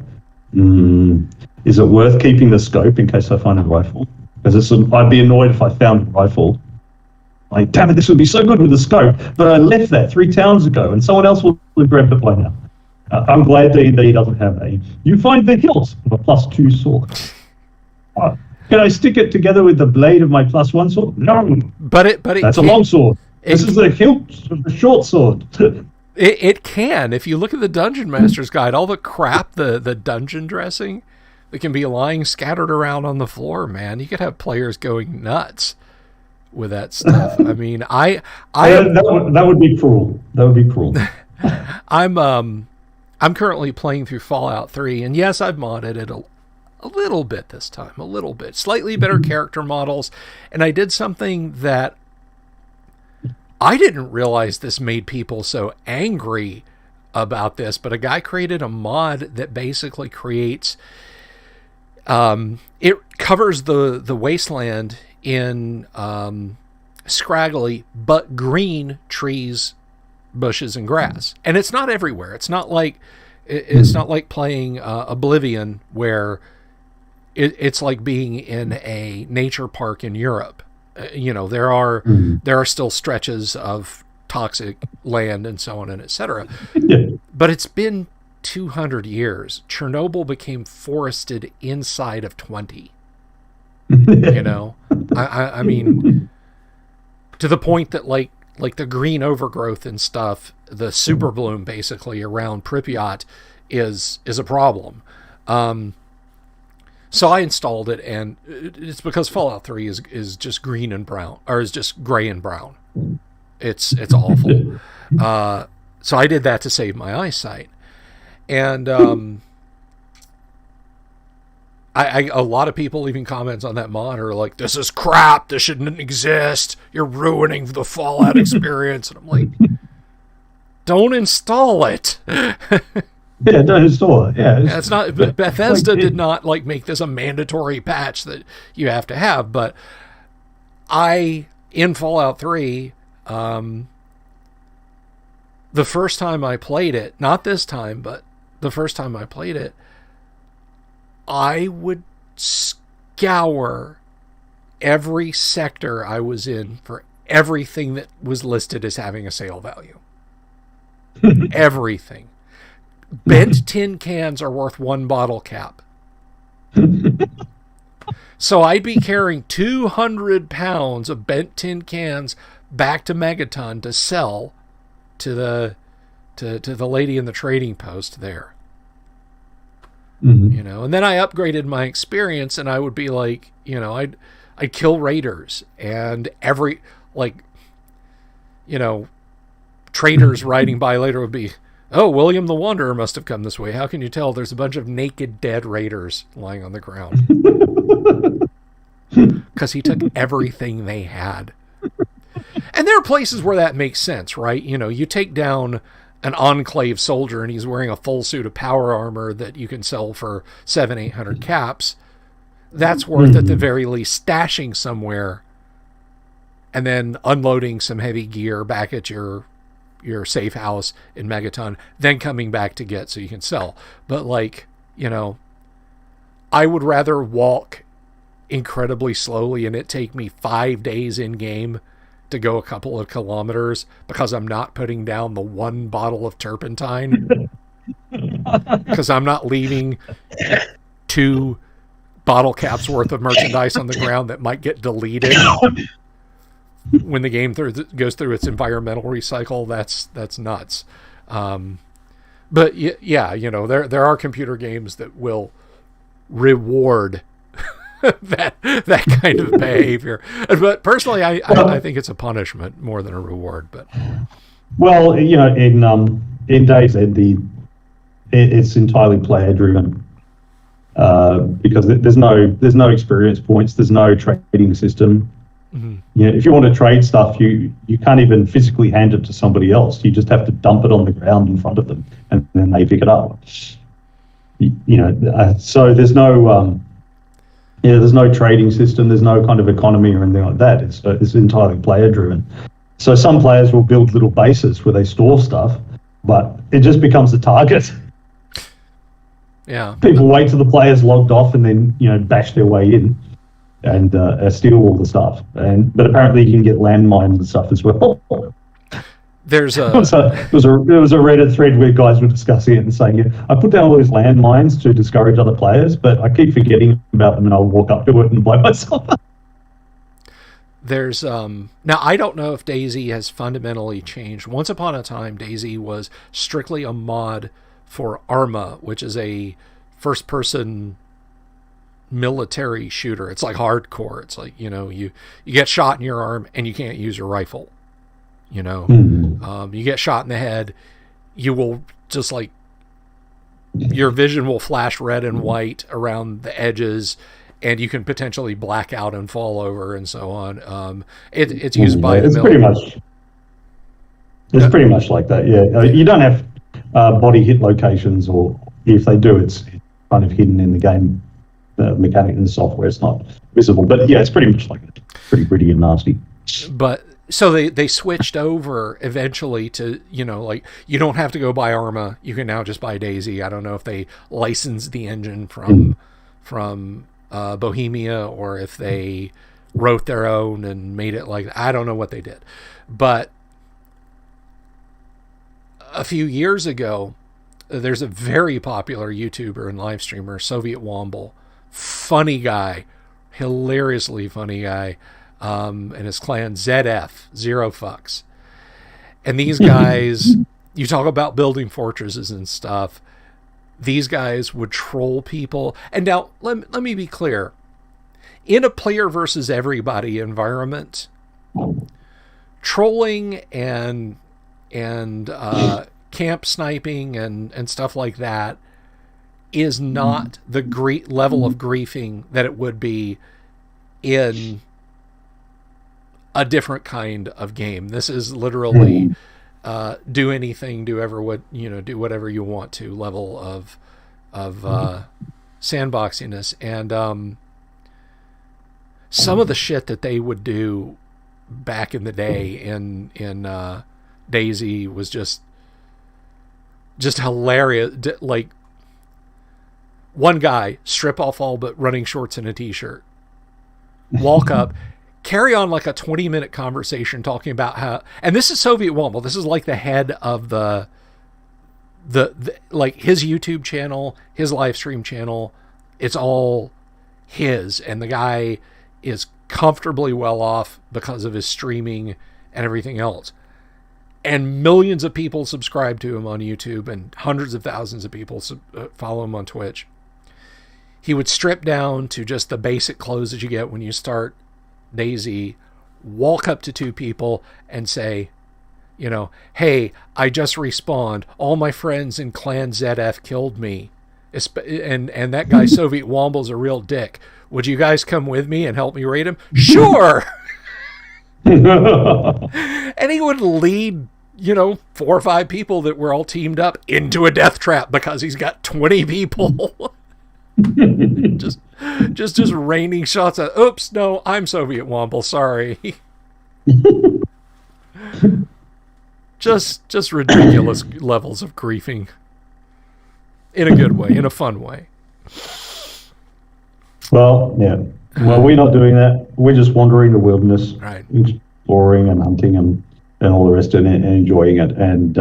Is it worth keeping the scope in case I find a rifle? Because I'd be annoyed if I found a rifle. Like, damn it, this would be so good with the scope, but I left that 3 towns ago, and someone else will have grabbed it by now. I'm glad D&D doesn't have a. You find the hilt of a +2 sword. Can I stick it together with the blade of my +1 sword? No. But that's a long sword. This is the hilt of the short sword. It can. If you look at the Dungeon Master's Guide, all the crap, the dungeon dressing that can be lying scattered around on the floor, man, you could have players going nuts with that stuff. I mean, that would be cruel. That would be cruel. I'm currently playing through Fallout 3, and yes, I've modded it a little bit this time, a little bit. Slightly better character models, and I did something that I didn't realize this made people so angry about this, but a guy created a mod that basically creates, it covers the wasteland in scraggly but green trees, bushes, and grass. And it's not everywhere. It's not like playing Oblivion, where it's like being in a nature park in Europe. There are still stretches of toxic land and so on and etc. Yeah. But it's been 200 years. Chernobyl became forested inside of 20. I mean, to the point that like the green overgrowth and stuff, the super bloom basically around Pripyat is a problem. So I installed it, and it's because Fallout 3 is just green and brown, or is just gray and brown. It's awful. So I did that to save my eyesight. And a lot of people even comments on that mod are like, "This is crap. This shouldn't exist. You're ruining the Fallout experience." And I'm like, "Don't install it." Yeah, don't install it. Yeah, it's not. Bethesda did not like make this a mandatory patch that you have to have. But in Fallout 3, the first time I played it, not this time, but the first time I played it, I would scour every sector I was in for everything that was listed as having a sale value. Everything. Bent tin cans are worth 1 bottle cap. So I'd be carrying 200 pounds of bent tin cans back to Megaton to sell to the lady in the trading post there. And then I upgraded my experience, and I would be like, I'd kill raiders, and traders riding by later would be, "Oh, William the Wanderer must have come this way. How can you tell? There's a bunch of naked dead raiders lying on the ground." Because he took everything they had. And there are places where that makes sense, right? You take down an Enclave soldier and he's wearing a full suit of power armor that you can sell for 700-800 caps. That's worth at the very least stashing somewhere and then unloading some heavy gear back at your safe house in Megaton, then coming back to get so you can sell. But I would rather walk incredibly slowly and it take me 5 days in game to go a couple of kilometers because I'm not putting down the 1 bottle of turpentine, because I'm not leaving 2 bottle caps worth of merchandise on the ground that might get deleted when the game goes through its environmental recycle. That's nuts. But yeah, there are computer games that will reward that kind of behavior. But personally, I think it's a punishment more than a reward. But in DayZ, it's entirely player driven, because there's no experience points, there's no trading system. If you want to trade stuff, you can't even physically hand it to somebody else. You just have to dump it on the ground in front of them, and then they pick it up. So there's no there's no trading system. There's no kind of economy or anything like that. It's entirely player driven. So some players will build little bases where they store stuff, but it just becomes a target. Yeah. People wait till the player's logged off and then bash their way in and steal all the stuff. But apparently you can get landmines and stuff as well. There's There was a Reddit thread where guys were discussing it and saying, I put down all these landmines to discourage other players, but I keep forgetting about them and I'll walk up to it and blow myself up. There's now I don't know if DayZ has fundamentally changed. Once upon a time, DayZ was strictly a mod for Arma, which is a first-person military shooter. It's like hardcore. It's like you get shot in your arm and you can't use your rifle. You get shot in the head, you will just your vision will flash red and white around the edges, and you can potentially black out and fall over and so on. It's used by it's pretty much like that. Yeah, you don't have body hit locations, or if they do, it's kind of hidden in the game mechanic in the software. It's not visible, but yeah, it's pretty much like that. Pretty gritty and nasty. but so they switched over eventually to, like, you don't have to go buy Arma. You can now just buy Daisy. I don't know if they licensed the engine from Bohemia, or if they wrote their own and made it like, I don't know what they did. But a few years ago, there's a very popular YouTuber and live streamer, Soviet Womble. Funny guy, hilariously funny guy. And his clan, ZF, Zero Fucks. And these guys, you talk about building fortresses and stuff, these guys would troll people. And now, let me be clear. In a player versus everybody environment, trolling and camp sniping and stuff like that is not the level of griefing that it would be in a different kind of game. This is literally do anything, do whatever you want to level of sandboxiness. And some of the shit that they would do back in the day in Daisy was just hilarious. Like, one guy, strip off all but running shorts and a t-shirt, walk up, carry on like a 20-minute conversation talking about how, and this is Soviet Womble. This is like the head of the like his YouTube channel, his live stream channel. It's all his, and the guy is comfortably well off because of his streaming and everything else. And millions of people subscribe to him on YouTube, and hundreds of thousands of people follow him on Twitch. He would strip down to just the basic clothes that you get when you start Daisy, walk up to two people and say, hey, I just respawned. All my friends in Clan ZF killed me. And that guy, Soviet Womble's a real dick. Would you guys come with me and help me raid him? Sure! And he would lead, 4 or 5 people that were all teamed up into a death trap because he's got 20 people. just raining shots at, oops, no, I'm Soviet Womble, sorry. just ridiculous levels of griefing. In a good way, in a fun way. Well, yeah. Well, we're not doing that. We're just wandering the wilderness, right, exploring and hunting and all the rest, and enjoying it. And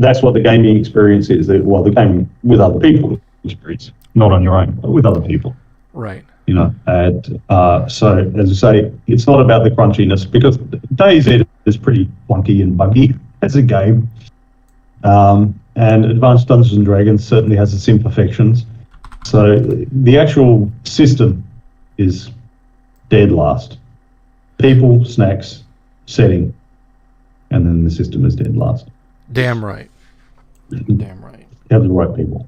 that's what the gaming experience is. The gaming with other people experience, not on your own, but with other people. Right. And so, as I say, it's not about the crunchiness, because DayZ is pretty clunky and buggy as a game. And Advanced Dungeons and Dragons certainly has its imperfections. So the actual system is dead last. People, snacks, setting, and then the system is dead last. Damn right. Damn right. You have the right people.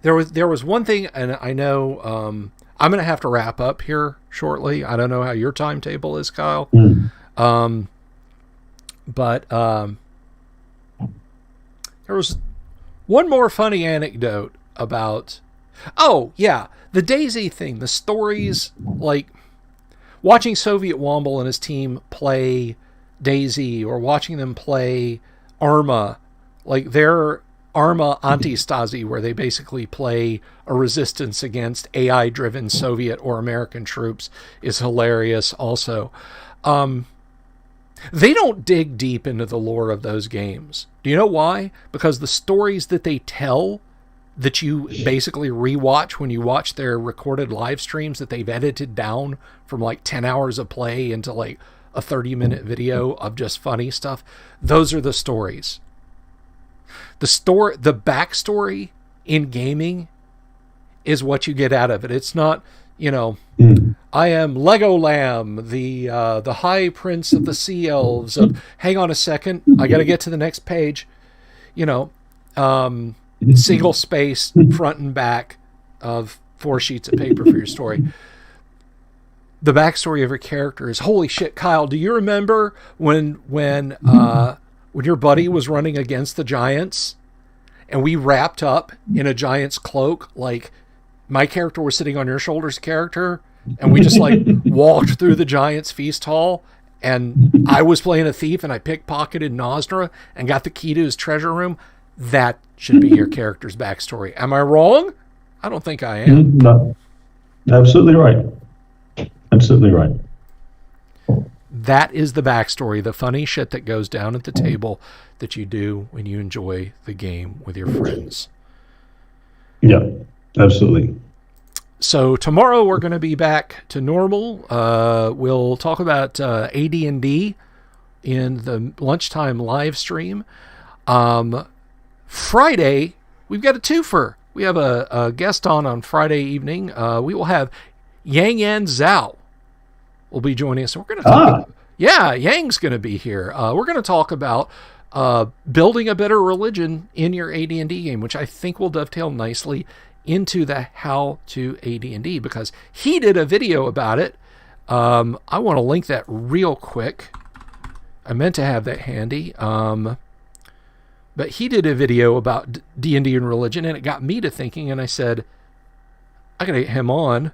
There was one thing, and I know I'm going to have to wrap up here shortly. I don't know how your timetable is, Kyle. But there was one more funny anecdote about, the Daisy thing, the stories, like watching Soviet Womble and his team play Daisy, or watching them play Arma, like their Arma Anti-Stasi, where they basically play a resistance against AI-driven Soviet or American troops, is hilarious also. They don't dig deep into the lore of those games. Do you know why? Because the stories that they tell, that you basically rewatch when you watch their recorded live streams that they've edited down from like 10 hours of play into like a 30-minute video of just funny stuff, those are the stories. The backstory in gaming is what you get out of it. It's not, I am Legolam, the High Prince of the Sea Elves. Hang on a second, I got to get to the next page. Single space, front and back of 4 sheets of paper for your story. The backstory of your character is, holy shit, Kyle, do you remember when your buddy was running against the giants and we wrapped up in a giant's cloak, like my character was sitting on your shoulders, character, and we just like walked through the giant's feast hall, and I was playing a thief and I pickpocketed Nosra and got the key to his treasure room, that should be your character's backstory. Am I wrong? I don't think I am. No, absolutely right. Absolutely right. That is the backstory, the funny shit that goes down at the table that you do when you enjoy the game with your friends. Yeah, absolutely. So tomorrow we're going to be back to normal. We'll talk about AD&D in the lunchtime live stream. Friday, we've got a twofer. We have a guest on Friday evening. We will have Yang and Zhao will be joining us. We're going to talk. Yeah, Yang's going to be here. We're going to talk about building a better religion in your AD&D game, which I think will dovetail nicely into the how to AD&D, because he did a video about it. I want to link that real quick. I meant to have that handy. But he did a video about D&D and religion, and it got me to thinking, and I said, I got to get him on.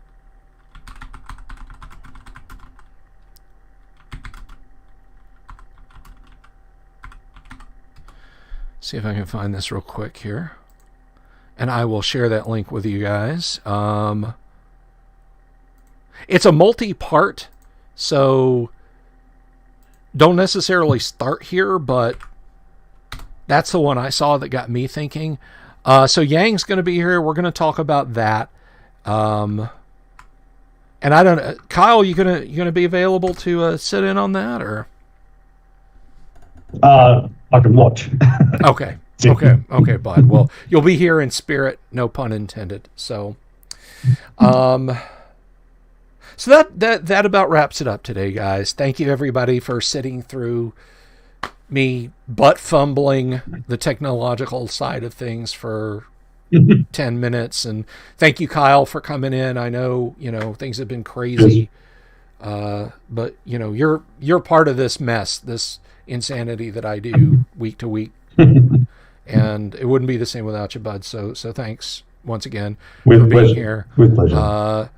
See if I can find this real quick here. And I will share that link with you guys. It's a multi-part, so don't necessarily start here, but that's the one I saw that got me thinking. So Yang's going to be here. We're going to talk about that. And I don't know, Kyle, you gonna be available to sit in on that, or? I can watch. Okay, bud. Well, you'll be here in spirit, no pun intended. So, so that about wraps it up today, guys. Thank you everybody for sitting through me butt fumbling the technological side of things for 10 minutes, and thank you, Kyle, for coming in. I know things have been crazy, but you're part of this mess, this insanity that I do week to week, and it wouldn't be the same without you, bud. So thanks once again for being here. With pleasure.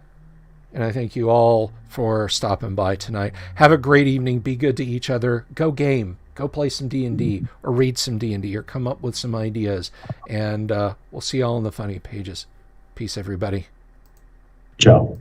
And I thank you all for stopping by tonight. Have a great evening. Be good to each other. Go game. Go play some D&D, or read some D&D, or come up with some ideas. And we'll see y'all on the funny pages. Peace, everybody. Ciao.